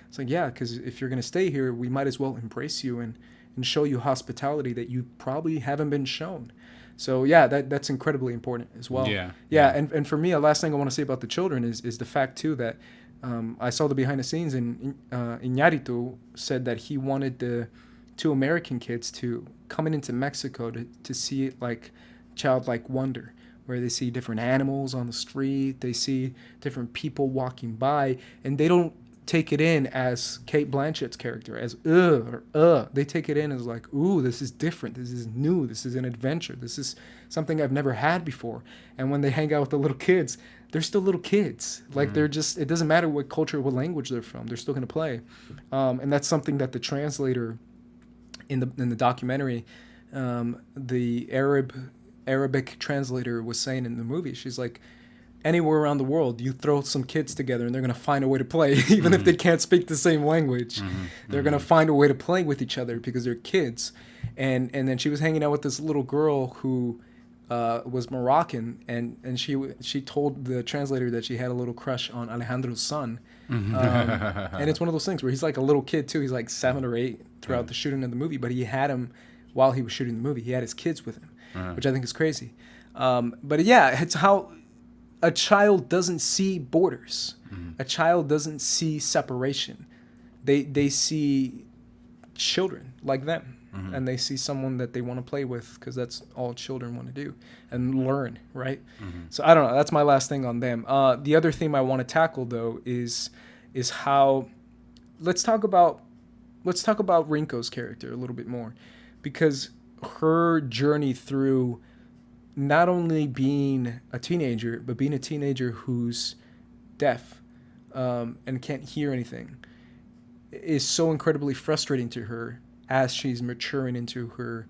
It's like, yeah, because if you're going to stay here, we might as well embrace you and show you hospitality that you probably haven't been shown. So yeah, that's incredibly important as well. Yeah. And for me, a last thing I want to say about the children is the fact too that I saw the behind the scenes, and Iñárritu said that he wanted the two American kids to coming into Mexico to see it like childlike wonder, where they see different animals on the street, they see different people walking by, and they don't take it in as Cate Blanchett's character as they take it in as like, ooh, this is different, this is new, this is an adventure, this is something I've never had before. And when they hang out with the little kids, they're still little kids. Like they're just, it doesn't matter what culture, what language they're from, they're still going to play. And that's something that the translator in the documentary, the Arabic translator was saying in the movie. She's like, anywhere around the world, you throw some kids together and they're going to find a way to play. Even if they can't speak the same language, they're going to find a way to play with each other because they're kids. And then she was hanging out with this little girl who was Moroccan, and she told the translator that she had a little crush on Alejandro's son. And it's one of those things where he's like a little kid too. He's like 7 or 8 throughout the shooting of the movie, but he had him while he was shooting the movie. He had his kids with him, which I think is crazy. But yeah, it's how a child doesn't see borders. A child doesn't see separation. they see children like them, and they see someone that they want to play with, because that's all children want to do and learn, right? So I don't know. That's my last thing on them. The other theme I want to tackle though is how let's talk about Rinko's character a little bit more, because her journey through not only being a teenager, but being a teenager who's deaf and can't hear anything is so incredibly frustrating to her as she's maturing into her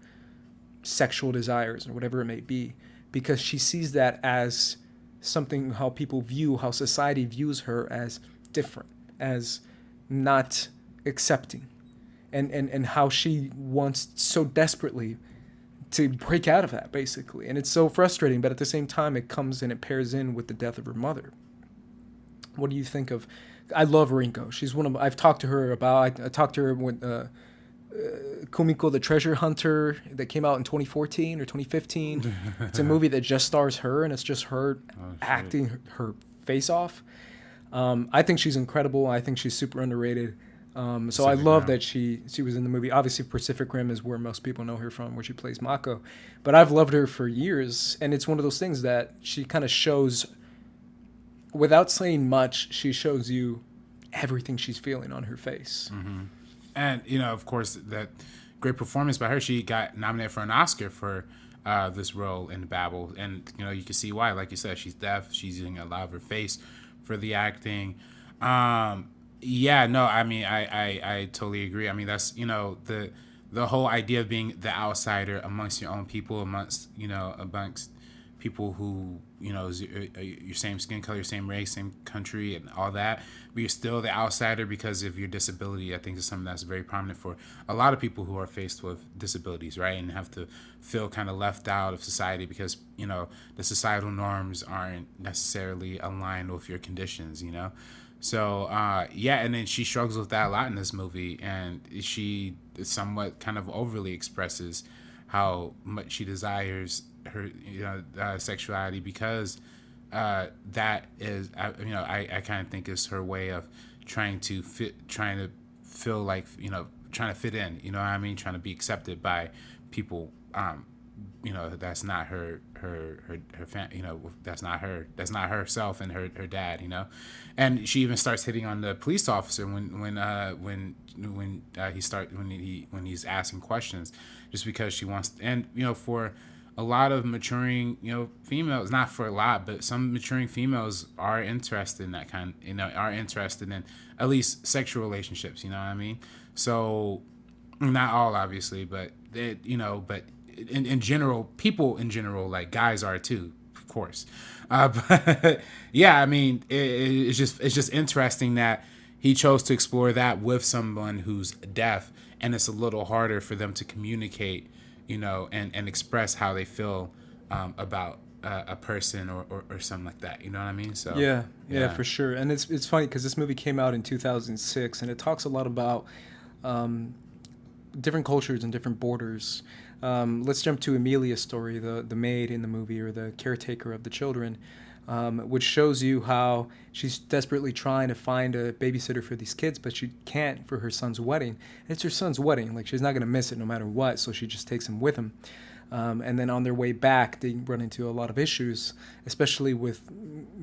sexual desires or whatever it may be, because she sees that as something, how society views her as different, as not accepting, and how she wants so desperately to break out of that, basically. And it's so frustrating, but at the same time it comes and it pairs in with the death of her mother. What do you think of? I love Rinko. She's I've talked to her about. I talked to her with Kumiko the Treasure Hunter that came out in 2014 or 2015. It's a movie that just stars her, and it's just her acting her face off. I think she's incredible. I think she's super underrated. So I love that she was in the movie. Obviously, Pacific Rim is where most people know her from, where she plays Mako. But I've loved her for years, and it's one of those things that she kind of shows. Without saying much, she shows you everything she's feeling on her face. And, of course, that great performance by her. She got nominated for an Oscar for this role in Babel. And, you can see why. Like you said, she's deaf. She's using a lot of her face for the acting. I totally agree. I mean, that's, the whole idea of being the outsider amongst your own people, amongst people who, is your same skin color, same race, same country, and all that, but you're still the outsider because of your disability. I think is something that's very prominent for a lot of people who are faced with disabilities, right? And have to feel kind of left out of society because, the societal norms aren't necessarily aligned with your conditions, So, and then she struggles with that a lot in this movie, and she somewhat kind of overly expresses how much she desires her sexuality, because that is I kind of think is her way of trying to fit in, trying to fit in, trying to be accepted by people, that's not her that's not herself and her dad, and she even starts hitting on the police officer when he's asking questions, just because she wants, and for a lot of maturing, females, not for a lot, but some maturing females are interested in that kind, are interested in at least sexual relationships, So, not all, obviously, but but in general, people in general, like guys are too, of course. But yeah, I mean, it's just interesting that he chose to explore that with someone who's deaf, and it's a little harder for them to communicate, and express how they feel about a person or something like that. You know what I mean? So yeah, for sure. And it's funny because this movie came out in 2006, and it talks a lot about different cultures and different borders. Let's jump to Emilia's story, the maid in the movie, or the caretaker of the children, which shows you how she's desperately trying to find a babysitter for these kids, but she can't for her son's wedding. And it's her son's wedding. Like, she's not going to miss it no matter what, so she just takes him with him. And then on their way back, they run into a lot of issues, especially with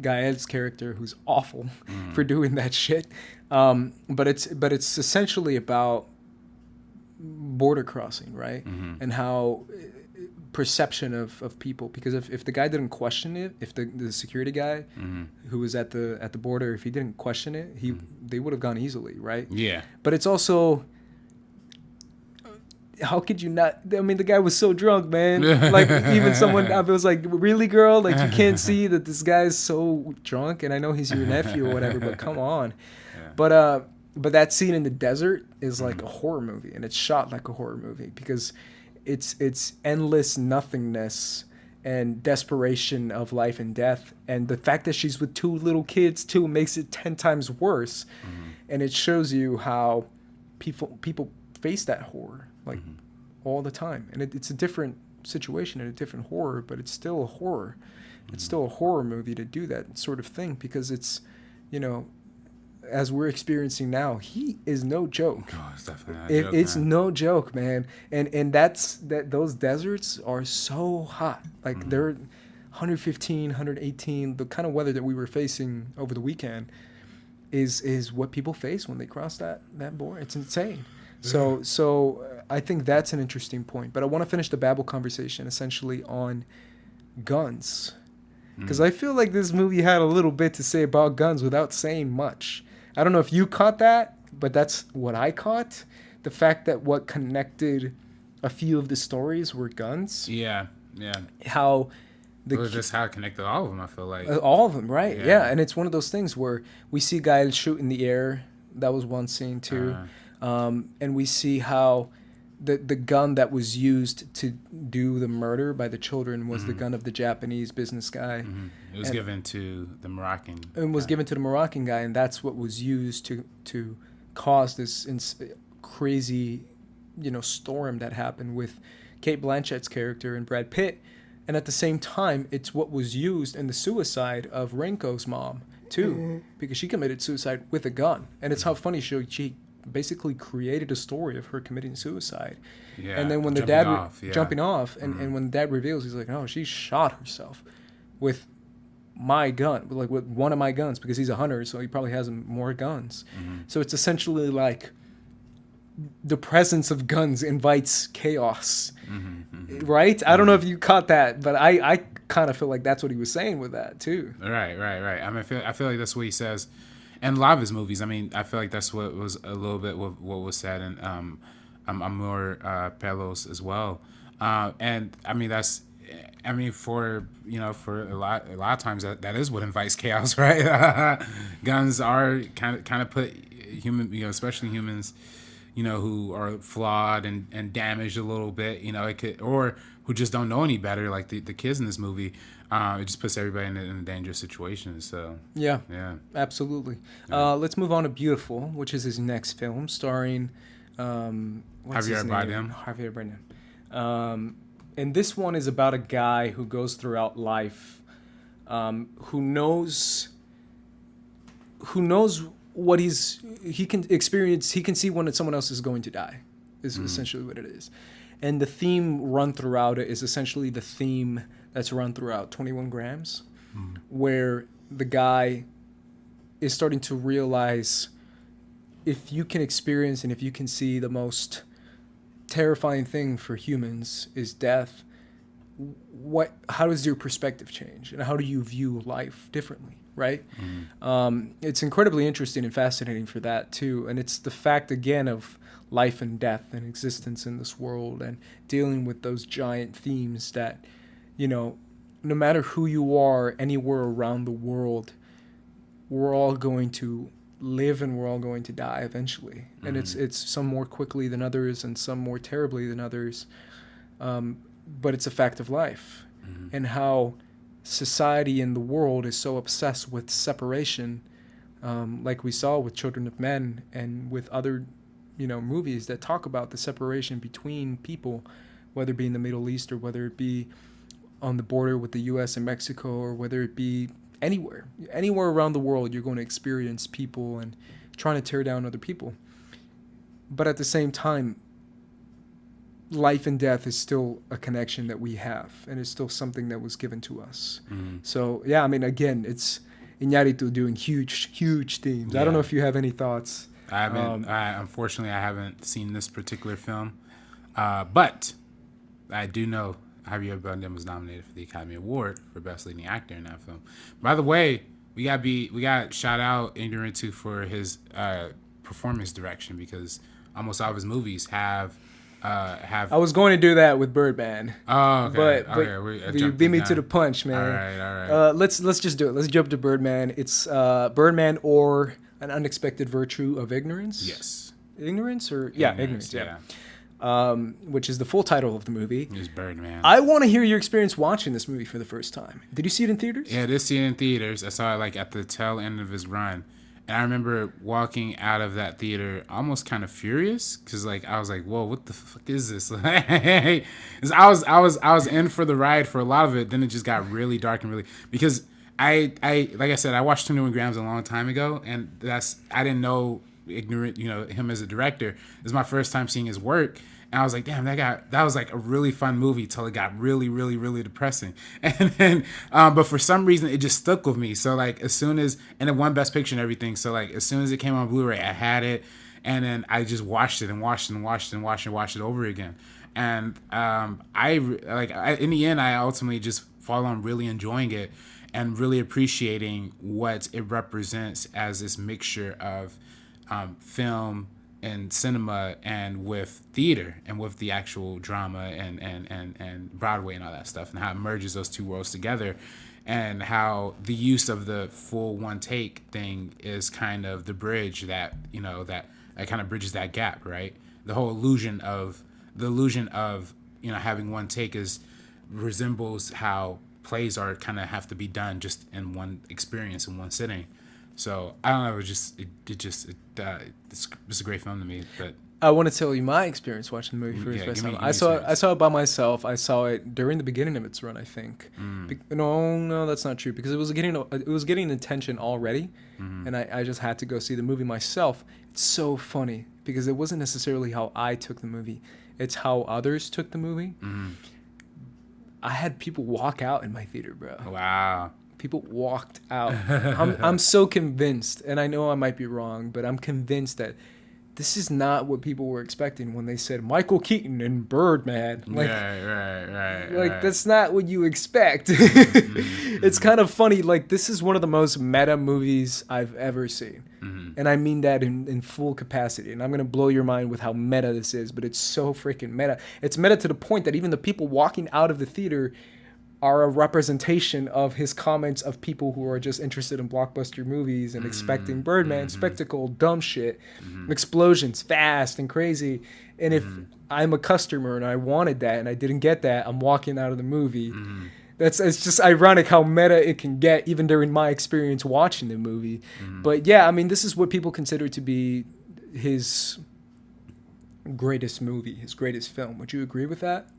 Gael's character, who's awful for doing that shit. But it's essentially about border crossing, right? And how perception of people, because if the guy didn't question it, if the security guy who was at the border, if he didn't question it, they would have gone easily, right? Yeah. But it's also, how could you not? I mean, the guy was so drunk, man. Like, even someone, I was like, really, girl? Like, you can't see that this guy's so drunk? And I know he's your nephew or whatever, but come on. Yeah. But that scene in the desert is like a horror movie, and it's shot like a horror movie because it's endless nothingness and desperation of life and death. And the fact that she's with two little kids too makes it 10 times worse. And it shows you how people face that horror like all the time. And it's a different situation and a different horror, but it's still a horror. It's still a horror movie to do that sort of thing because it's, as we're experiencing now, heat is no joke. Oh, it's definitely not a joke, It's man. no joke, man. And those deserts are so hot. Like they're 115, 118. The kind of weather that we were facing over the weekend is what people face when they cross that border. It's insane. So I think that's an interesting point. But I want to finish the Babel conversation essentially on guns. Because I feel like this movie had a little bit to say about guns without saying much. I don't know if you caught that, but that's what I caught. The fact that what connected a few of the stories were guns. Yeah. How It was just how it connected all of them, I feel like. all of them, right? Yeah. Yeah. And it's one of those things where we see guys shoot in the air. That was one scene too. And we see how the gun that was used to do the murder by the children was the gun of the Japanese business guy. It was given to the Moroccan. And was given to the Moroccan guy, and that's what was used to cause this crazy, storm that happened with Kate Blanchett's character and Brad Pitt. And at the same time, it's what was used in the suicide of Renko's mom too, because she committed suicide with a gun. And it's how funny she basically created a story of her committing suicide. Yeah. And then when the dad jumping off, and when the dad reveals, he's like, "Oh, she shot herself with my gun, like with one of my guns," because he's a hunter, so he probably has more guns. So it's essentially like the presence of guns invites chaos, right? I don't know if you caught that, but I kind of feel like that's what he was saying with that too. Right. I mean, I feel like that's what he says. And a lot of his movies, I mean, I feel like that's what was a little bit what was said in Amor Pelos as well. And I mean, for a lot of times that is what invites chaos, right? Guns are kind of put human, especially humans, who are flawed and damaged a little bit, it could, or who just don't know any better, like the kids in this movie. It just puts everybody in a dangerous situation. So yeah, Yeah. absolutely. Let's move on to Beautiful, which is his next film, starring Javier Bardem. And this one is about a guy who goes throughout life, who knows what he can experience. He can see when someone else is going to die. Is essentially what it is. And the theme run throughout it is essentially the theme that's run throughout 21 Grams, where the guy is starting to realize if you can experience and if you can see the most terrifying thing for humans is death, how does your perspective change? And how do you view life differently, right? It's incredibly interesting and fascinating for that too. And it's the fact, again, of life and death and existence in this world and dealing with those giant themes that, no matter who you are anywhere around the world, we're all going to live and we're all going to die eventually. And it's some more quickly than others and some more terribly than others. But it's a fact of life. And how society and the world is so obsessed with separation, like we saw with Children of Men and with other movies that talk about the separation between people, whether it be in the Middle East or whether it be on the border with the U.S. and Mexico, or whether it be anywhere around the world, you're going to experience people and trying to tear down other people. But at the same time, life and death is still a connection that we have, and it's still something that was given to us. So, yeah, I mean, again, it's Iñárritu doing huge themes. Yeah. I don't know if you have any thoughts. I haven't. Unfortunately, I haven't seen this particular film, but I do know Javier Bardem was nominated for the Academy Award for Best Leading Actor in that film. By the way, we got shout out Inarito for his performance direction, because almost all of his movies have. I was going to do that with Birdman. Oh, okay. But you beat me to the punch, man. All right. Let's just do it. Let's jump to Birdman. It's Birdman or An Unexpected Virtue of Ignorance. Yes. Ignorance. Ignorance. Yeah. Which is the full title of the movie. It's Birdman. I want to hear your experience watching this movie for the first time. Did you see it in theaters? Yeah, I did see it in theaters. I saw it at the tail end of his run. And I remember walking out of that theater almost kind of furious, because I was like, "Whoa, what the fuck is this?" I was in for the ride for a lot of it. Then it just got really dark and because I like I said, I watched 21 Grams a long time ago, and I didn't know ignorant, him as a director. This is my first time seeing his work, and I was like, damn, that was like a really fun movie till it got really, really, really depressing. And then, but for some reason, it just stuck with me. So like and it won Best Picture and everything. So like as soon as it came on Blu-ray, I had it, and then I just watched it and watched it over again. And in the end, I ultimately just fall on really enjoying it and really appreciating what it represents as this mixture of film and cinema and with theater and with the actual drama and Broadway and all that stuff, and how it merges those two worlds together, and how the use of the full one take thing is kind of the bridge that kind of bridges that gap, right? The whole illusion of having one take resembles how plays are kind of have to be done just in one experience in one sitting. So I don't know. It's a great film to me. But I want to tell you my experience watching the movie for the first time. I saw it by myself. I saw it during the beginning of its run, I think. No, that's not true, because it was getting attention already, and I just had to go see the movie myself. It's so funny because it wasn't necessarily how I took the movie; it's how others took the movie. I had people walk out in my theater, bro. Wow. People walked out. I'm so convinced, and I know I might be wrong, but I'm convinced that this is not what people were expecting when they said Michael Keaton and Birdman. Like, right. That's not what you expect. It's kind of funny. Like, this is one of the most meta movies I've ever seen. And I mean that in full capacity. And I'm going to blow your mind with how meta this is, but it's so freaking meta. It's meta to the point that even the people walking out of the theater are a representation of his comments of people who are just interested in blockbuster movies and expecting Birdman, spectacle, dumb shit, explosions, fast and crazy. And if I'm a customer and I wanted that and I didn't get that, I'm walking out of the movie. It's just ironic how meta it can get, even during my experience watching the movie. But yeah, I mean, this is what people consider to be his greatest movie, his greatest film. Would you agree with that?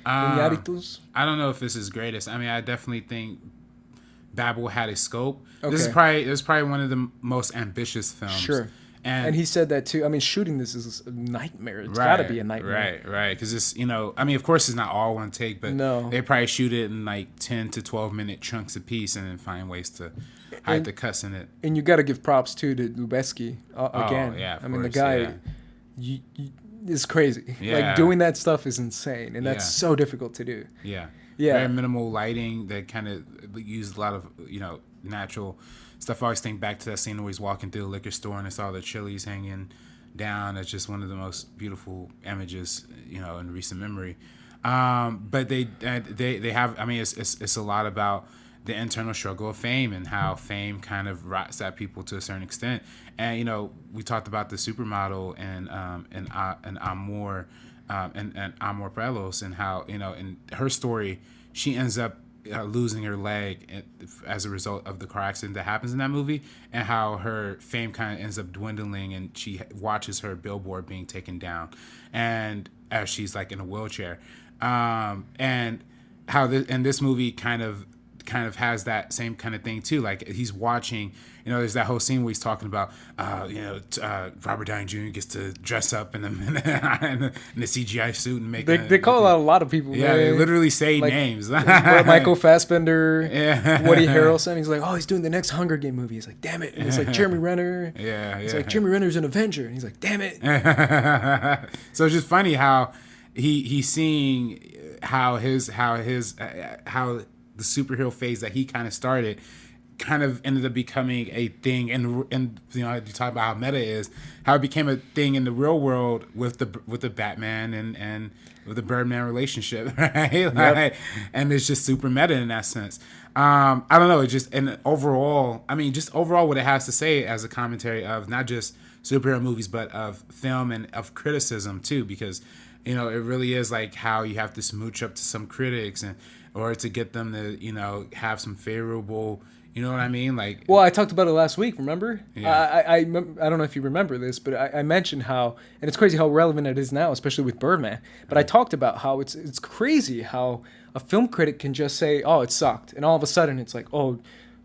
Iñárritu? I don't know if this is greatest. I mean, I definitely think Babel had a scope. Okay. This is probably one of the most ambitious films. Sure. And he said that too. I mean, shooting this is a nightmare. It's got to be a nightmare. Right. Because it's, I mean, of course it's not all one take, but they probably shoot it in like 10 to 12 minute chunks a piece and then find ways to hide the cuss in it. And you got to give props too to Lubeski again. Yeah, I mean, the guy, it's crazy. Yeah. Like, doing that stuff is insane, and that's so difficult to do. Yeah. Very minimal lighting that kind of used a lot of natural stuff. I always think back to that scene where he's walking through the liquor store and it's all the chilies hanging down. It's just one of the most beautiful images in recent memory. But they have. I mean, it's a lot about the internal struggle of fame and how fame kind of rots at people to a certain extent. And we talked about the supermodel and Amor and Amor Prelos, and how in her story she ends up losing her leg as a result of the car accident that happens in that movie, and how her fame kind of ends up dwindling, and she watches her billboard being taken down, and as she's like in a wheelchair, and how this movie kind of has that same kind of thing too. Like, he's watching, there's that whole scene where he's talking about, Robert Downey Jr. gets to dress up in the CGI suit and make. They call out a lot of people. Yeah, they literally say names. Michael Fassbender, Woody Harrelson. He's like, oh, he's doing the next Hunger Game movie. He's like, damn it. And it's like Jeremy Renner. It's like Jeremy Renner's an Avenger, and he's like, damn it. So it's just funny how he's seeing how the superhero phase that he kind of started kind of ended up becoming a thing, and you talk about how meta is, how it became a thing in the real world with the Batman and with the Birdman relationship, right? And it's just super meta in that sense. I don't know, overall what it has to say as a commentary of not just superhero movies but of film and of criticism too, because it really is like how you have to smooch up to some critics or to get them to have some favorable, you know what I mean? Like, well, I talked about it last week, remember? Yeah. I don't know if you remember this, but I mentioned how, and it's crazy how relevant it is now, especially with Birdman. But I talked about how it's crazy how a film critic can just say, oh, it sucked, and all of a sudden it's like, oh,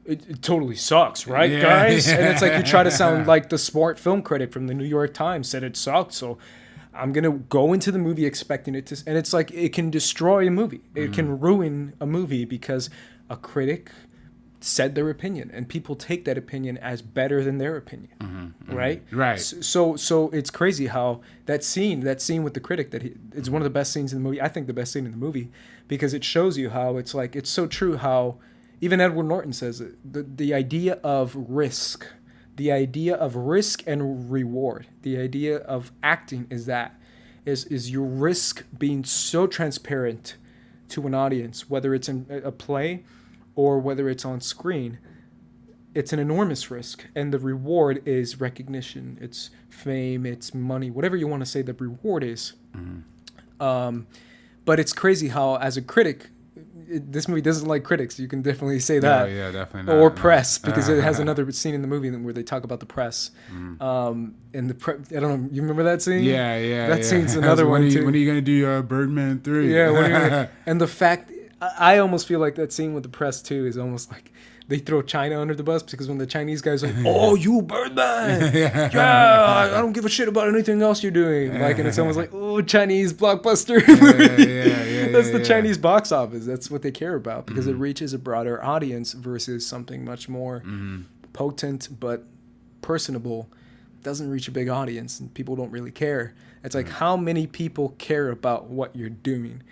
it totally sucks, right, guys? And it's like you try to sound like the smart film critic from the New York Times said it sucked, so I'm going to go into the movie expecting it to... And it's like it can destroy a movie. It can ruin a movie because a critic said their opinion, and people take that opinion as better than their opinion, right? Right. So it's crazy how that scene with the critic, it's one of the best scenes in the movie. I think the best scene in the movie, because it shows you how it's like, it's so true how even Edward Norton says it, the idea of risk and reward, the idea of acting is your risk being so transparent to an audience, whether it's in a play or whether it's on screen. It's an enormous risk, and the reward is recognition, it's fame, it's money, whatever you want to say the reward is. But it's crazy how, as a critic, this movie doesn't like critics. You can definitely say that. Yeah, definitely not. Or press, because it has another scene in the movie where they talk about the press. And I don't know, you remember that scene? Yeah. That scene's another one too. When are you going to do Birdman 3? Yeah, and the fact, I almost feel like that scene with the press too is almost like they throw China under the bus, because when the Chinese guys are like, "Oh, you Birdman, yeah, I don't give a shit about anything else you're doing," like, and it's almost like, "Oh, Chinese blockbuster." That's the Chinese box office. That's what they care about, because it reaches a broader audience versus something much more potent but personable. Doesn't reach a big audience, and people don't really care. It's like, how many people care about what you're doing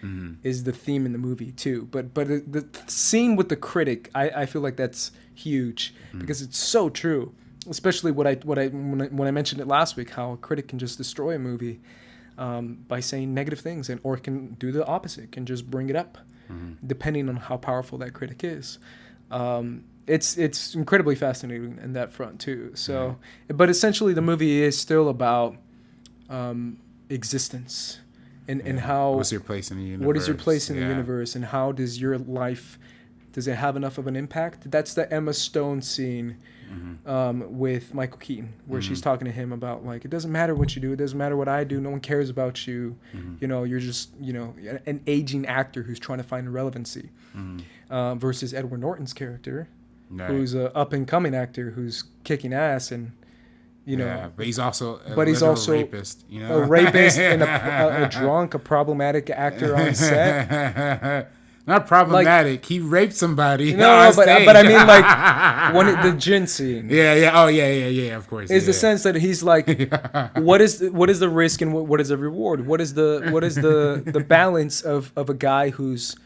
is the theme in the movie too. But the scene with the critic, I feel like that's huge, because it's so true. Especially when I mentioned it last week, how a critic can just destroy a movie by saying negative things, or can do the opposite, can just bring it up, depending on how powerful that critic is. It's incredibly fascinating in that front too. So, but essentially the movie is still about existence and how, what's your place in the universe? What is your place in the universe, and how does your life, does it have enough of an impact? That's the Emma Stone scene with Michael Keaton, where she's talking to him about, like, it doesn't matter what you do, it doesn't matter what I do, no one cares about you. You know, you're just, you know, an aging actor who's trying to find relevancy, versus Edward Norton's character, who's a up and coming actor who's kicking ass, and you know, but he's also a rapist, you know, a rapist and a drunk, a problematic actor on set. Not problematic. Like, he raped somebody. No, but I mean, like, the gin scene. Yeah. Of course, is the sense that he's like, what is the risk and what is the reward? What is the balance of a guy who's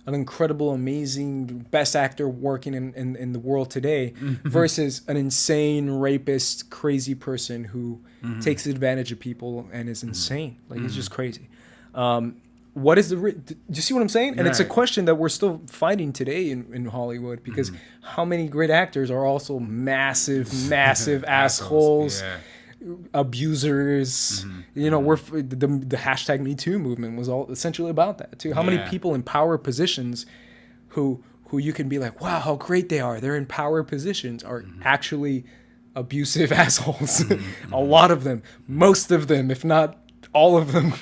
an incredible, amazing, best actor working in the world today, versus an insane rapist, crazy person who takes advantage of people and is insane. Like, he's just crazy. What is do you see what I'm saying? And it's a question that we're still fighting today in Hollywood, because how many great actors are also massive assholes, abusers. You know, we're the hashtag Me Too movement was all essentially about that too. How many people in power positions who you can be like, wow, how great they are, they're in power positions, are actually abusive assholes. A lot of them, most of them, if not all of them,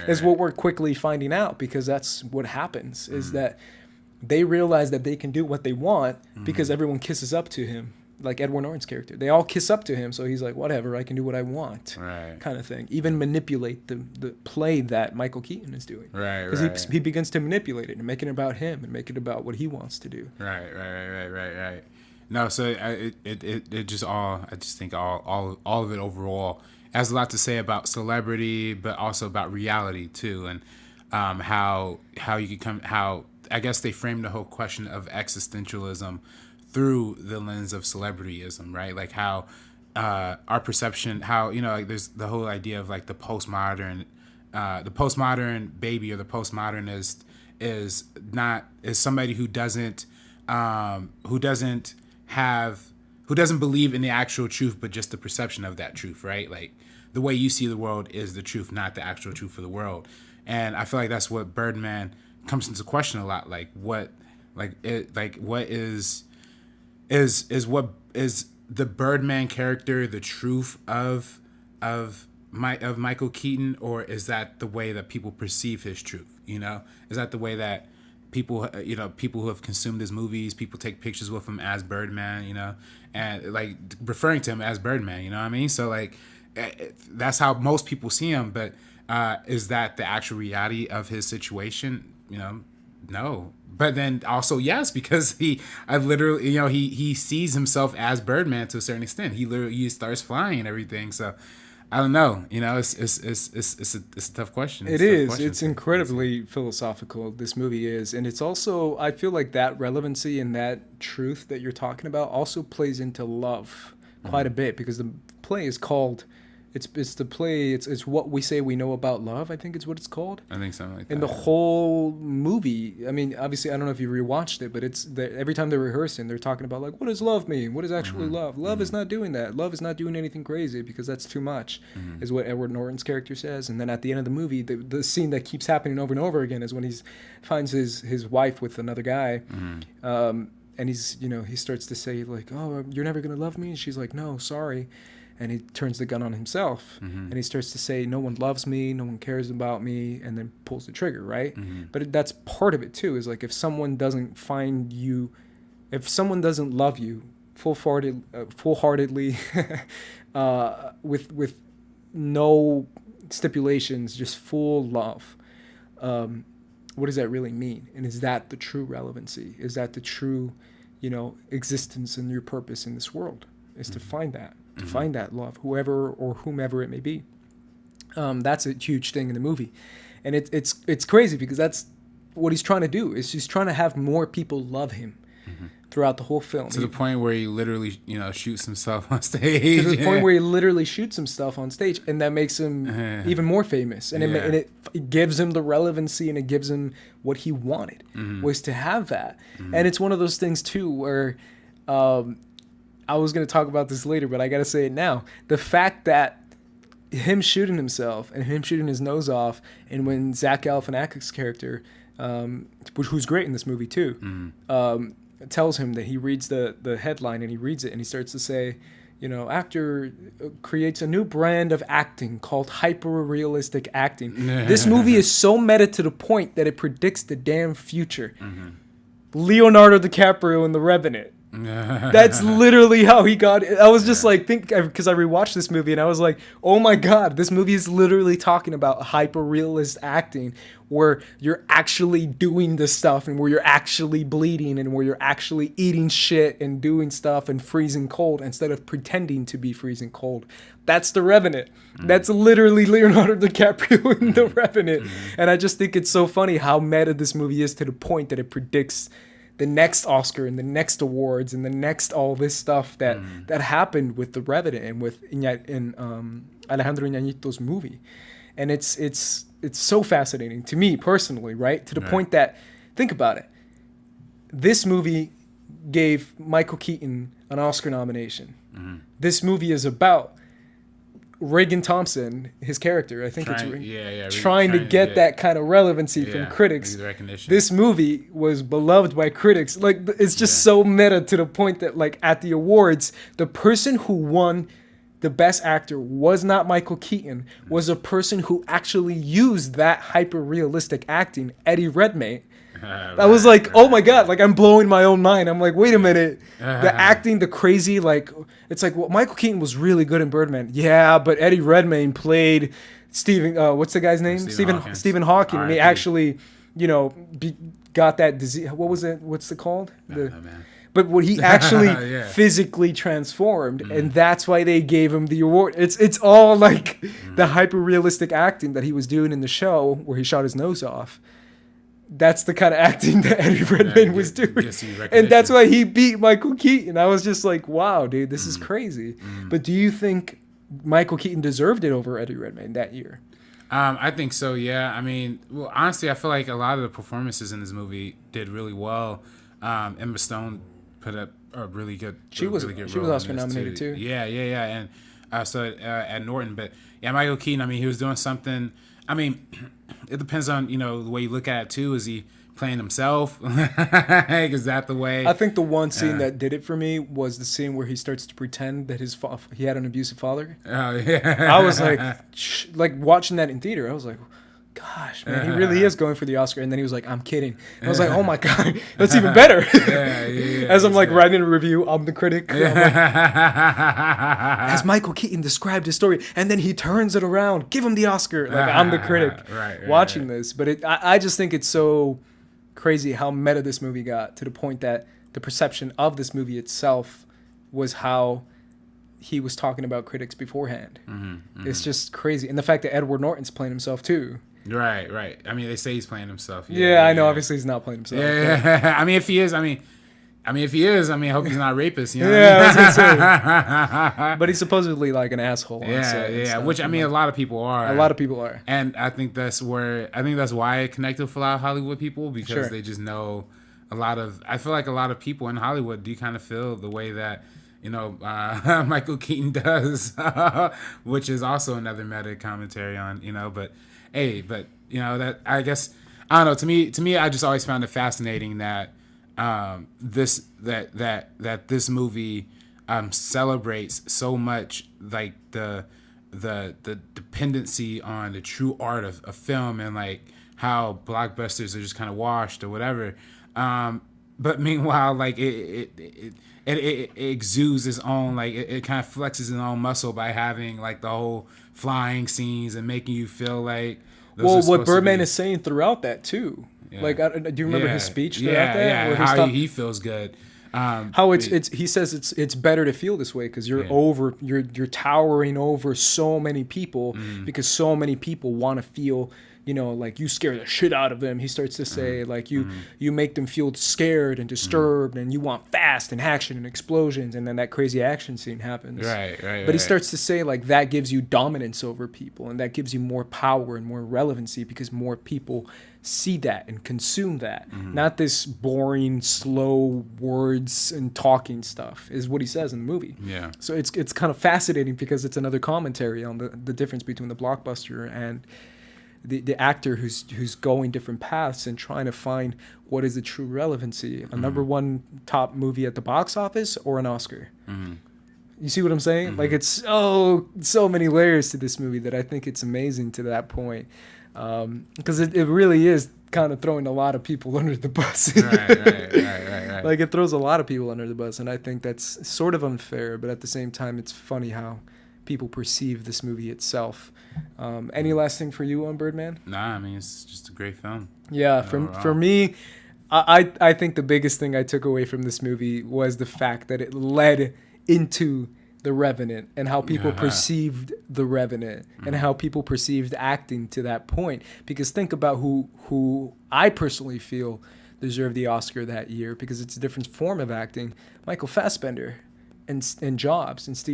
is what we're quickly finding out, because that's what happens, is that they realize that they can do what they want because everyone kisses up to him. Like Edward Norton's character, they all kiss up to him, so he's like, whatever, I can do what I want, kind of thing. Even manipulate the play that Michael Keaton is doing, because he begins to manipulate it and make it about him and make it about what he wants to do. Right. No, so it just all, I just think all of it overall has a lot to say about celebrity, but also about reality too, and how you could come, how I guess they framed the whole question of existentialism through the lens of celebrityism, right? Like how our perception, how, you know, like there's the whole idea of like the postmodern baby, or the postmodernist is somebody who doesn't believe in the actual truth, but just the perception of that truth, right? Like the way you see the world is the truth, not the actual truth of the world. And I feel like that's what Birdman comes into question a lot. Like what is the Birdman character the truth of Michael Keaton, or is that the way that people perceive his truth? You know, is that the way that people, people who have consumed his movies, people take pictures with him as Birdman, and like referring to him as Birdman, you know what I mean? So like, that's how most people see him. But is that the actual reality of his situation? No. But then also yes, because he sees himself as Birdman to a certain extent. He starts flying and everything. So I don't know. It's a tough question. It's incredibly philosophical, this movie is. And it's also, I feel like that relevancy and that truth that you're talking about also plays into love quite a bit, because the play is called, it's What We Say We Know About Love, I think it's what it's called. I think something like that. And the whole movie, I mean, obviously, I don't know if you rewatched it, but every time they're rehearsing, they're talking about, like, what does love mean? What is actually love? Love is not doing that. Love is not doing anything crazy, because that's too much, is what Edward Norton's character says. And then at the end of the movie, the scene that keeps happening over and over again is when he finds his wife with another guy. And he starts to say, like, oh, you're never going to love me? And she's like, no, sorry. And he turns the gun on himself, and he starts to say, no one loves me, no one cares about me, and then pulls the trigger, right? But that's part of it, too, is like if someone doesn't find you, if someone doesn't love you full-heartedly, with no stipulations, just full love, what does that really mean? And is that the true relevancy? Is that the true, existence and your purpose in this world? Is to find that. To find that love, whoever or whomever it may be. That's a huge thing in the movie. And it's crazy, because that's what he's trying to do, is he's trying to have more people love him throughout the whole film. To the point where he literally, shoots himself on stage. To the point where he literally shoots himself on stage, and that makes him even more famous. And it gives him the relevancy, and it gives him what he wanted, was to have that. And it's one of those things, too, where... I was going to talk about this later, but I got to say it now. The fact that him shooting himself and him shooting his nose off, and when Zach Galifianakis' character, who's great in this movie too, tells him that he reads the headline, and he reads it, and he starts to say, actor creates a new brand of acting called hyper-realistic acting. This movie is so meta to the point that it predicts the damn future. Leonardo DiCaprio in The Revenant. That's literally how he got it. I was just because I rewatched this movie, and I was like, oh my god, this movie is literally talking about hyper-realist acting, where you're actually doing this stuff, and where you're actually bleeding, and where you're actually eating shit and doing stuff and freezing cold instead of pretending to be freezing cold. That's The Revenant. That's literally Leonardo DiCaprio in The Revenant. And I just think it's so funny how meta this movie is, to the point that it predicts the next Oscar and the next awards and the next all this stuff that happened with The Revenant and with Alejandro Iñárritu's movie. And it's so fascinating to me personally, right? To the point that, think about it. This movie gave Michael Keaton an Oscar nomination. This movie is about Reagan Thompson, his character, I think trying to get that kind of relevancy from critics. This movie was beloved by critics. Like, it's just so meta, to the point that, like, at the awards, the person who won the best actor was not Michael Keaton, was a person who actually used that hyper-realistic acting, Eddie Redmayne. I was like, oh my god, like, I'm blowing my own mind. I'm like, wait a minute. The acting, the crazy, like, it's like, well, Michael Keaton was really good in Birdman. Yeah, but Eddie Redmayne played Stephen, what's the guy's name? Stephen Hawking. And he actually, got that disease. What was it? What's it called? But what he actually physically transformed, and that's why they gave him the award. It's all like the hyper-realistic acting that he was doing in the show where he shot his nose off. That's the kind of acting that Eddie Redmayne was doing. And that's why he beat Michael Keaton. I was just like, wow, dude, this is crazy. But do you think Michael Keaton deserved it over Eddie Redmayne that year? I think so, yeah. I mean, well, honestly, I feel like a lot of the performances in this movie did really well. Emma Stone put up a really good She was Oscar nominated too. Yeah. And at Norton. But yeah, Michael Keaton, I mean, he was doing something. I mean, it depends on, the way you look at it too. Is he playing himself? Is that the way? I think the one scene that did it for me was the scene where he starts to pretend that he had an abusive father. Oh, yeah. I was like, watching that in theater, I was like, gosh, man, he really is going for the Oscar. And then he was like, I'm kidding. And I was like, oh my God, that's even better. As I'm like writing a review, I'm the critic. I'm like, as Michael Keaton described his story, and then he turns it around, give him the Oscar. Like, I'm the critic watching this. But I just think it's so crazy how meta this movie got, to the point that the perception of this movie itself was how he was talking about critics beforehand. It's just crazy. And the fact that Edward Norton's playing himself too. Right. I mean, they say he's playing himself. Yeah, I know. Obviously, he's not playing himself. Yeah. I mean, if he is, I hope he's not a rapist. You know I was gonna say. But he's supposedly like an asshole. Which, I mean, a lot of people are. A lot of people are. And I think that's why it connected with a lot of Hollywood people, because they just know I feel like a lot of people in Hollywood do kind of feel the way that, you know, Michael Keaton does, which is also another meta commentary on, you know, but you know, that, I guess, I don't know, to me, I just always found it fascinating that this movie celebrates so much like the dependency on the true art of film, and like how blockbusters are just kind of washed or whatever. But meanwhile, like it exudes its own, like it kind of flexes its own muscle by having like the whole flying scenes and making you feel like. Well, what Birdman is saying throughout that too. Yeah. Like, do you remember his speech throughout that? Yeah, how he feels good. How he says it's better to feel this way because you're towering over so many people, because so many people want to feel, you know, like you scare the shit out of them. He starts to say like you make them feel scared and disturbed, and you want fast and action and explosions, and then that crazy action scene happens. Right. But he starts to say like that gives you dominance over people, and that gives you more power and more relevancy because more people see that and consume that. Not this boring, slow words and talking stuff is what he says in the movie. Yeah. So it's kind of fascinating because it's another commentary on the difference between the blockbuster and the actor who's going different paths and trying to find what is the true relevancy, a number one top movie at the box office or an Oscar. You see what I'm saying? Like, it's so many layers to this movie that I think it's amazing to that point, because it really is kind of throwing a lot of people under the bus. Right. Like, it throws a lot of people under the bus, and I think that's sort of unfair, but at the same time it's funny how people perceive this movie itself. Any last thing for you on Birdman? Nah, I mean, it's just a great film. Yeah, for me, I think the biggest thing I took away from this movie was the fact that it led into The Revenant and how people perceived The Revenant and how people perceived acting to that point. Because think about who I personally feel deserved the Oscar that year, because it's a different form of acting. Michael Fassbender and Steve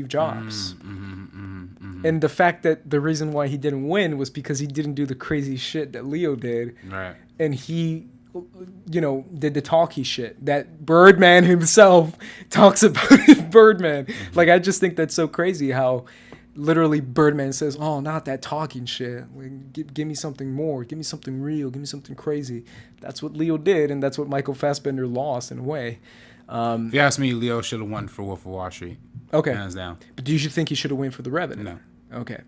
Jobs. And the fact that the reason why he didn't win was because he didn't do the crazy shit that Leo did. Right. And he, you know, did the talky shit that Birdman himself talks about in Birdman. Like, I just think that's so crazy how literally Birdman says, oh, not that talking shit. Like, give me something more. Give me something real. Give me something crazy. That's what Leo did, and that's what Michael Fassbender lost in a way. If you ask me, Leo should have won for Wolf of Wall Street. Okay. Hands down. But do you think he should have won for The Revenant? No. Okay.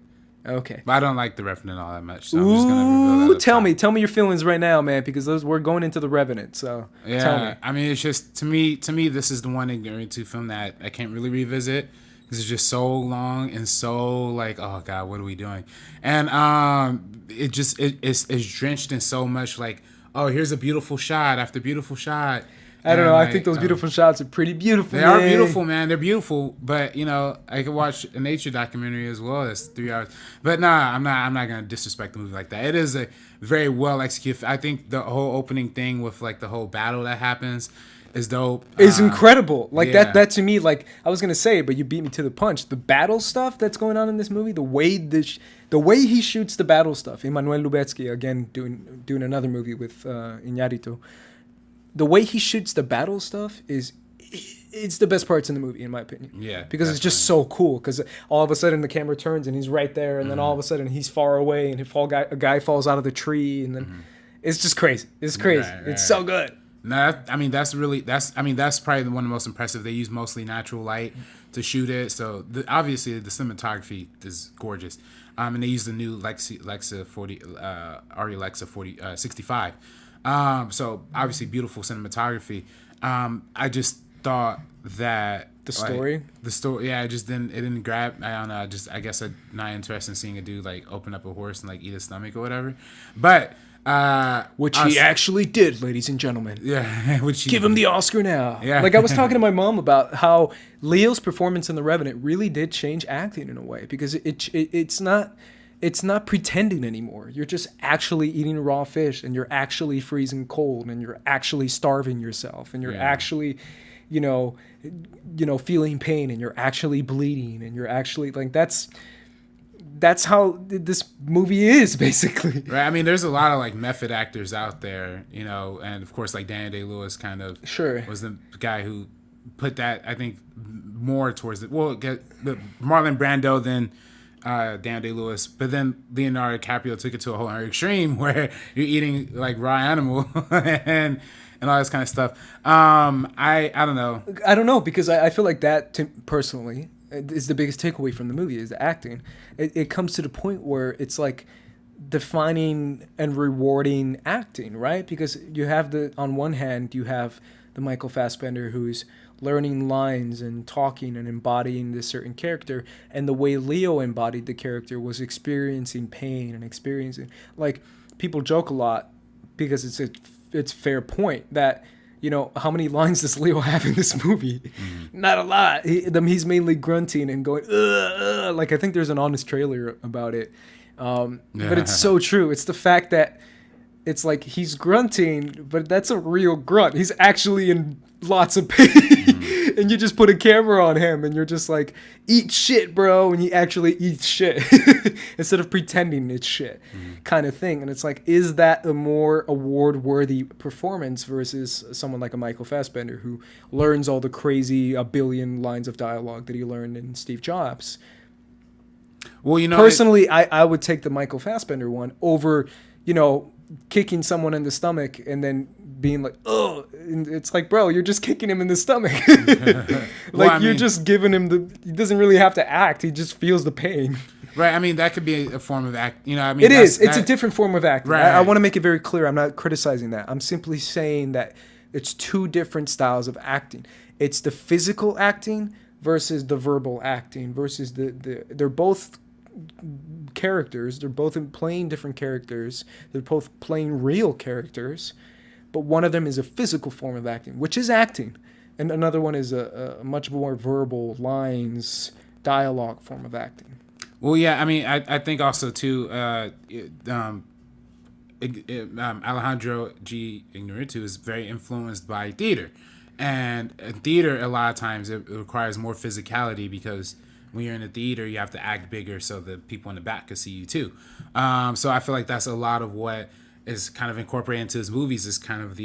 But I don't like The Revenant all that much, so I'm just going to reveal that. Tell me your feelings right now, man, because we're going into The Revenant, so tell me. I mean, it's just, to me, this is the one Iñárritu film that I can't really revisit, because it's just so long and so, like, oh, God, what are we doing? And it's drenched in so much, like, oh, here's a beautiful shot after beautiful shot. I don't know. Like, I think those beautiful shots are pretty beautiful. They are beautiful, man. They're beautiful. But, you know, I could watch a nature documentary as well. That's 3 hours. But nah, I'm not gonna disrespect the movie like that. It is a very well executed. I think the whole opening thing with like the whole battle that happens is dope. It's incredible. Like that to me. Like, I was gonna say, but you beat me to the punch. The battle stuff that's going on in this movie, the way he shoots the battle stuff. Emmanuel Lubezki, again doing another movie with Iñárritu. The way he shoots the battle stuff it's the best parts in the movie, in my opinion. Yeah. Because it's just so cool. Because all of a sudden the camera turns and he's right there, and then all of a sudden he's far away, and a guy falls out of the tree, and then it's just crazy. It's crazy. Right. It's so good. No, that's probably one of the most impressive. They use mostly natural light to shoot it, so obviously the cinematography is gorgeous. And they used the new Lexa 40, Arri Lexa 65. So obviously beautiful cinematography. I just thought that The story, yeah, it didn't grab. I don't know. I guess I'm not interested in seeing a dude like open up a horse and like eat his stomach or whatever. But which he actually did, ladies and gentlemen. Yeah, Give him the Oscar now. Yeah. Like I was talking to my mom about how Leo's performance in The Revenant really did change acting in a way, because it's not pretending anymore. You're just actually eating raw fish, and you're actually freezing cold, and you're actually starving yourself, and you're actually, feeling pain, and you're actually bleeding, and you're actually like that's how this movie is, basically. Right. I mean, there's a lot of like method actors out there, and of course, like Daniel Day-Lewis kind of was the guy who put that, I think, more towards the Marlon Brando than Daniel Day-Lewis, but then Leonardo DiCaprio took it to a whole other extreme where you're eating like raw animal and all this kind of stuff. I don't know. I don't know, because I feel like that personally is the biggest takeaway from the movie, is the acting. It comes to the point where it's like defining and rewarding acting, right? Because you have on one hand, you have the Michael Fassbender who's learning lines and talking and embodying this certain character, and the way Leo embodied the character was experiencing pain and experiencing, like, people joke a lot, because it's fair point, that how many lines does Leo have in this movie? Mm-hmm. Not a lot. He's mainly grunting and going, ugh. Like, I think there's an honest trailer about it. But it's so true. It's the fact that it's like he's grunting, but that's a real grunt. He's actually in lots of pain. Mm-hmm. And you just put a camera on him and you're just like, eat shit, bro. And he actually eats shit instead of pretending it's shit, kind of thing. And it's like, is that a more award-worthy performance versus someone like a Michael Fassbender who learns all the crazy, a billion lines of dialogue that he learned in Steve Jobs? Well, personally, I would take the Michael Fassbender one over, kicking someone in the stomach and then being like, oh, and it's like, bro, you're just kicking him in the stomach. You're just giving him he doesn't really have to act. He just feels the pain. Right. I mean, that could be a form of act. It is. It's a different form of acting. Right. I want to make it very clear. I'm not criticizing that. I'm simply saying that it's two different styles of acting. It's the physical acting versus the verbal acting versus they're both characters. They're both playing different characters. They're both playing real characters. But one of them is a physical form of acting, which is acting. And another one is a much more verbal, lines, dialogue form of acting. Well, yeah, I mean, I think also, too, Alejandro G. Iñárritu is very influenced by theater. And in theater, a lot of times, it requires more physicality because when you're in the theater, you have to act bigger so the people in the back can see you, too. So I feel like that's a lot of what is kind of incorporated into his movies, is kind of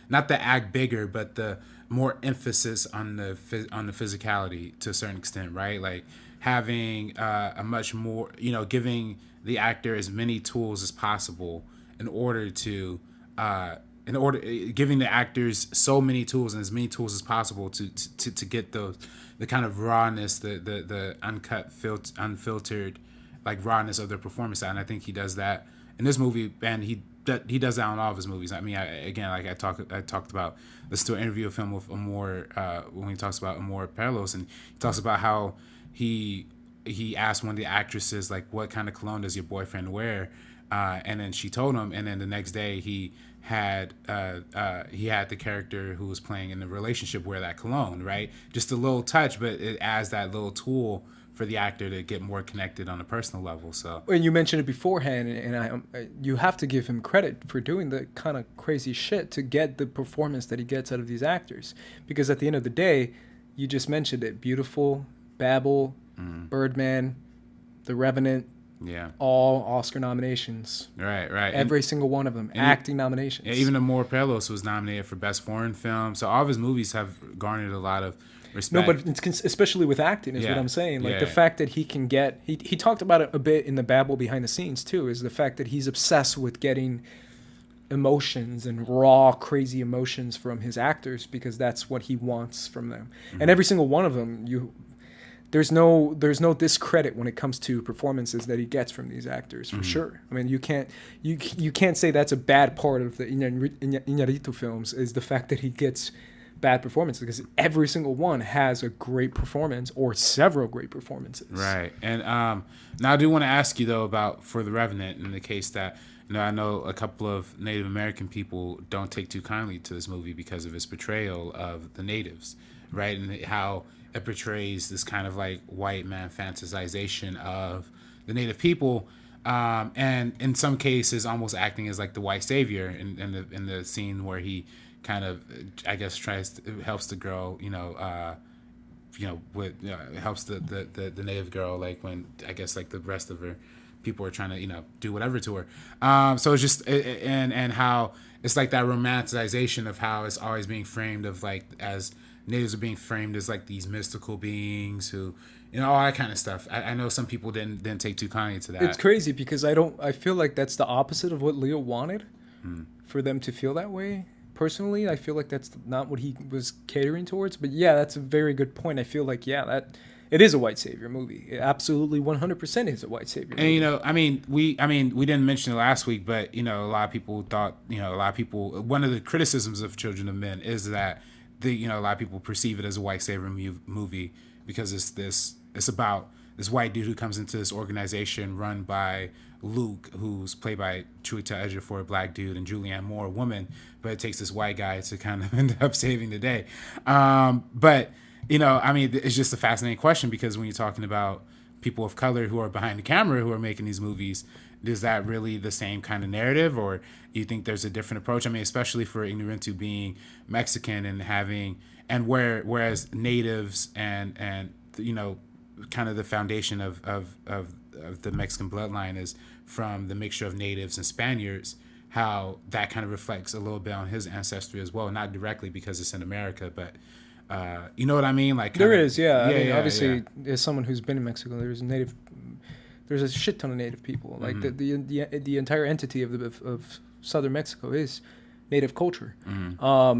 not the act bigger, but the more emphasis on the physicality to a certain extent, right? Like having a much more, giving the actor as many tools as possible giving the actors so many tools and as many tools as possible to get the kind of rawness, the unfiltered like rawness of their performance. And I think he does that in this movie, and he does that on all of his movies. I mean, I talked about, let's do an interview of him with Amor when he talks about Amor Perlos, and he talks about how he asked one of the actresses, like, what kind of cologne does your boyfriend wear, and then she told him, and then the next day he had the character who was playing in the relationship wear that cologne, right? Just a little touch, but it adds that little tool for the actor to get more connected on a personal level. So, and you mentioned it beforehand, and you have to give him credit for doing the kind of crazy shit to get the performance that he gets out of these actors. Because at the end of the day, you just mentioned it: Beautiful, Babel, Birdman, The Revenant. Yeah. All Oscar nominations. Right. Every single one of them. Acting nominations. Yeah, even Amor Perlos was nominated for Best Foreign Film. So all of his movies have garnered a lot of respect. No, but it's especially with acting is what I'm saying. Like the fact that he can get... He talked about it a bit in the Babel behind the scenes too, is the fact that he's obsessed with getting emotions and raw, crazy emotions from his actors because that's what he wants from them. Mm-hmm. And every single one of them, there's no discredit when it comes to performances that he gets from these actors, for sure. I mean, you can't say that's a bad part of the Inarito films, is the fact that he gets bad performances, because every single one has a great performance or several great performances. Right. And now I do want to ask you though about For the Revenant, in the case that, I know a couple of Native American people don't take too kindly to this movie because of its portrayal of the natives, right? And how it portrays this kind of like white man fantasization of the native people, and in some cases almost acting as like the white savior in the scene where he kind of, I guess, helps the girl, helps the native girl, like when I guess like the rest of her people are trying to do whatever to her. So it's just and how it's like that romanticization of how it's always being framed of like as natives are being framed as like these mystical beings who, all that kind of stuff. I know some people didn't take too kindly to that. It's crazy because I feel like that's the opposite of what Leo wanted, for them to feel that way. Personally, I feel like that's not what he was catering towards. But yeah, that's a very good point. I feel like, that it is a white savior movie. It absolutely 100% is a white savior movie. And we didn't mention it last week, but a lot of people thought, one of the criticisms of Children of Men is that a lot of people perceive it as a white savior movie because it's about this white dude who comes into this organization run by Luke, who's played by Chiwetel Ejiofor, a black dude, and Julianne Moore, a woman, but it takes this white guy to kind of end up saving the day. But it's just a fascinating question, because when you're talking about people of color who are behind the camera who are making these movies, is that really the same kind of narrative, or do you think there's a different approach? I mean, especially for Iñárritu being Mexican and whereas natives and kind of the foundation of the Mexican bloodline is from the mixture of natives and Spaniards, how that kind of reflects a little bit on his ancestry as well, not directly because it's in America, but you know what I mean? Like there is, I mean, obviously, as someone who's been in Mexico, there's a shit ton of native people. Like the entire entity of southern Mexico is native culture. I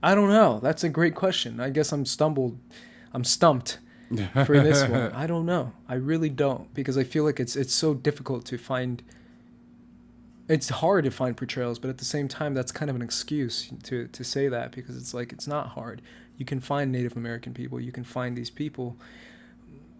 don't know. That's a great question. I guess I'm stumped for this one. I don't know. I really don't, because I feel like it's so difficult to find. It's hard to find portrayals, but at the same time, that's kind of an excuse to say that, because it's like, it's not hard. You can find Native American people. You can find these people.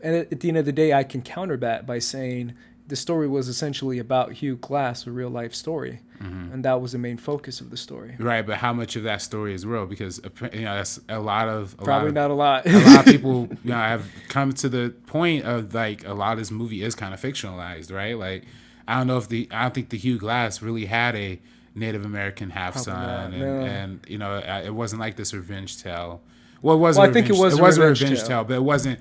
And at the end of the day, I can counter that by saying the story was essentially about Hugh Glass, a real life story. And that was the main focus of the story. Right, but how much of that story is real? Because that's not a lot. A lot of people have come to the point of like a lot of this movie is kind of fictionalized, right? Like I don't think the Hugh Glass really had a Native American half son, and it wasn't like this revenge tale. Well, it wasn't. I think it was a revenge tale, but it wasn't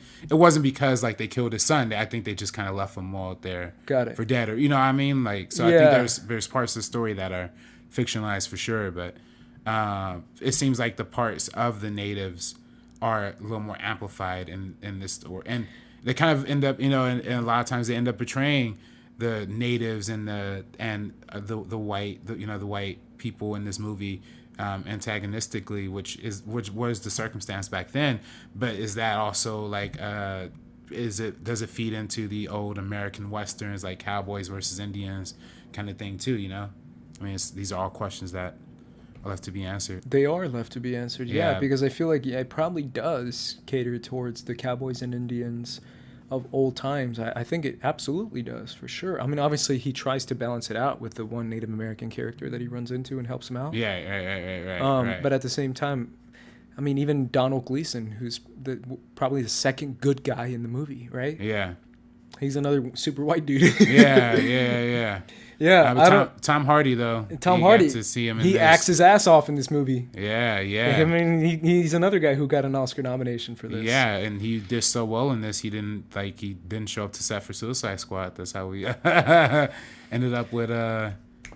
because like they killed his son. I think they just kind of left him all out there for dead, or what I mean. Like, so I think there's parts of the story that are fictionalized for sure, but it seems like the parts of the natives are a little more amplified in this story, and they kind of end up, and a lot of times they end up betraying the natives and the white people in this movie antagonistically, which was the circumstance back then. But is that also like does it feed into the old American westerns like cowboys versus Indians kind of thing too? I mean, these are all questions that are left to be answered. They are left to be answered, because I feel like it probably does cater towards the cowboys and Indians of old times. I think it absolutely does, for sure. I mean, obviously he tries to balance it out with the one Native American character that he runs into and helps him out. Right. But at the same time, I mean, even Donald Gleason, who's probably the second good guy in the movie, right? Yeah. He's another super white dude. Yeah. But Tom Hardy though. Tom Hardy, to see him. He acts his ass off in this movie. Yeah. I mean, he's another guy who got an Oscar nomination for this. Yeah, and he did so well in this. He didn't show up to set for Suicide Squad. That's how we ended up with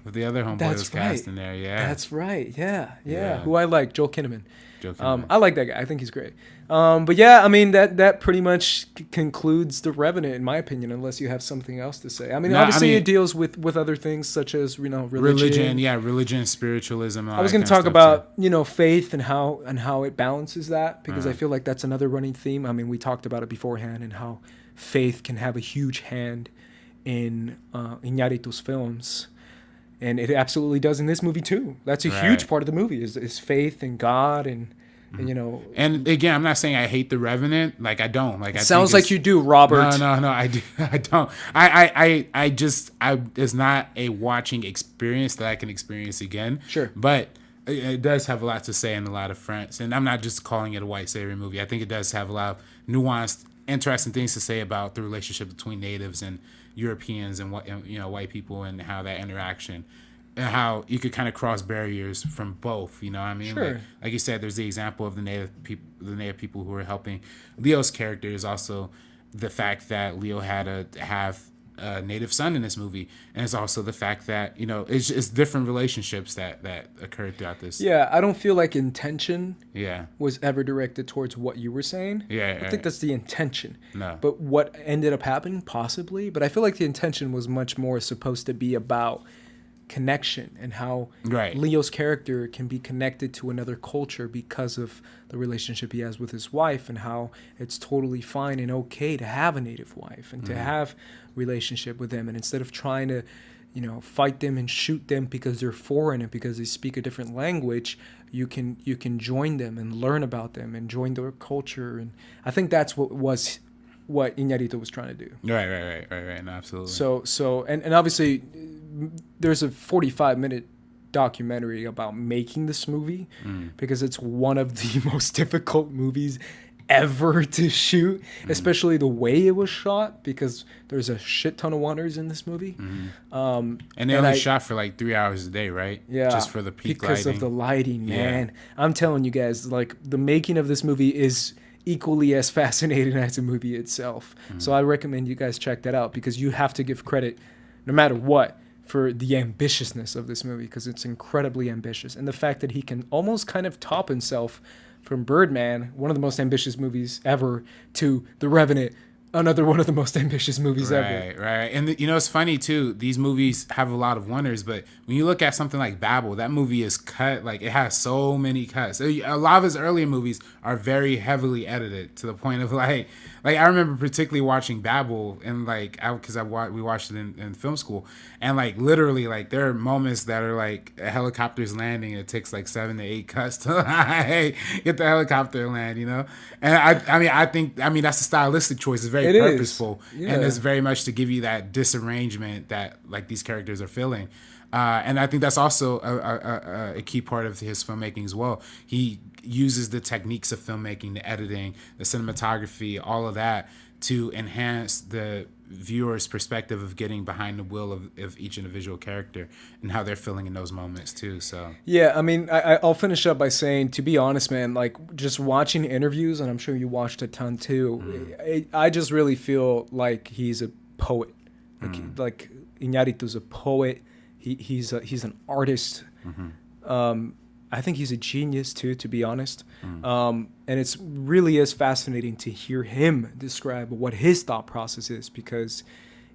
But the other homeboy was cast in there. Yeah, that's right. Yeah. Who I like, Joel Kinnaman. Joking. I like that guy. I think he's great. But yeah, I mean that pretty much concludes The Revenant, in my opinion. Unless you have something else to say. I mean, obviously it deals with other things such as religion, spiritualism. I was going to talk about faith and how it balances that, because I feel like that's another running theme. I mean, we talked about it beforehand and how faith can have a huge hand in Iñárritu's films. And it absolutely does in this movie too. That's a huge part of the movie is faith in God and And again, I'm not saying I hate The Revenant. Like I don't. Like I sounds like you do, Robert. No, I do. I don't. I just it's not a watching experience that I can experience again. Sure. But it does have a lot to say in a lot of fronts. And I'm not just calling it a white savior movie. I think it does have a lot of nuanced, interesting things to say about the relationship between natives and Europeans and white people, and how that interaction and how you could kind of cross barriers from both. You know what I mean? Sure. Like you said, there's the example of the native people who are helping. Leo's character is also the fact that Leo had to have a native son in this movie, and it's also the fact that it's different relationships that occurred throughout this. Yeah, I don't feel like intention Yeah. was ever directed towards what you were saying. Yeah, I think that's the intention. No. But what ended up happening, possibly. But I feel like the intention was much more supposed to be about connection and how Leo's character can be connected to another culture because of the relationship he has with his wife, and how it's totally fine and okay to have a native wife and to have relationship with them, and instead of trying to fight them and shoot them because they're foreign and because they speak a different language, you can join them and learn about them and join their culture. And I think that's what Iñárritu was trying to do. Right. No, absolutely. So and obviously there's a 45-minute documentary about making this movie, because it's one of the most difficult movies ever to shoot, especially the way it was shot, because there's a shit ton of wonders in this movie. And they only shot for like 3 hours a day, right? Yeah, just for the peak because lighting. of the lighting, man. I'm telling you guys, like, the making of this movie is equally as fascinating as the movie itself. So I recommend you guys check that out, because you have to give credit, no matter what, for the ambitiousness of this movie, because it's incredibly ambitious. And the fact that he can almost kind of top himself from Birdman, one of the most ambitious movies ever, to The Revenant, another one of the most ambitious movies ever. Right. And it's funny too, these movies have a lot of wonders, but when you look at something like Babel, that movie is cut, like it has so many cuts. A lot of his earlier movies are very heavily edited, to the point of like I remember particularly watching Babel, and we watched it in film school, and like literally like there are moments that are like a helicopter's landing, and it takes like 7 to 8 cuts to like get the helicopter land, And I think that's a stylistic choice. It's very purposeful, and it's very much to give you that disarrangement that like these characters are feeling. And I think that's also a key part of his filmmaking as well. He uses the techniques of filmmaking, the editing, the cinematography, all of that to enhance the viewer's perspective of getting behind the wheel of each individual character and how they're feeling in those moments too. So yeah, I mean, I'll finish up by saying, to be honest, man, like just watching interviews, and I'm sure you watched a ton too, I just really feel like he's a poet. Like Iñárritu's a poet. He's an artist. I think he's a genius too, to be honest. And it's really is fascinating to hear him describe what his thought process is, because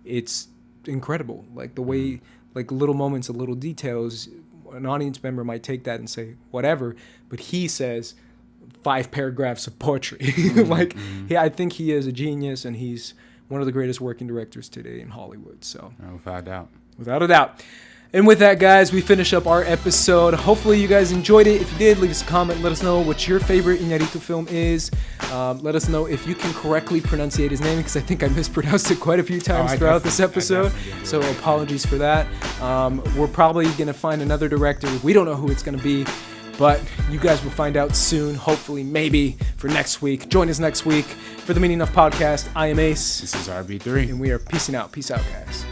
it's incredible. Like the way, like little moments and little details, an audience member might take that and say whatever, but he says 5 paragraphs of poetry. I think he is a genius, and he's one of the greatest working directors today in Hollywood. So without a doubt. And with that, guys, we finish up our episode. Hopefully you guys enjoyed it. If you did, leave us a comment. Let us know what your favorite Iñárritu film is. Let us know if you can correctly pronunciate his name, because I think I mispronounced it quite a few times throughout this episode. So apologies for that. We're probably going to find another director. We don't know who it's going to be, but you guys will find out soon. Hopefully, maybe for next week. Join us next week for the Meaning of Podcast. I am Ace. This is RB3. And we are peacing out. Peace out, guys.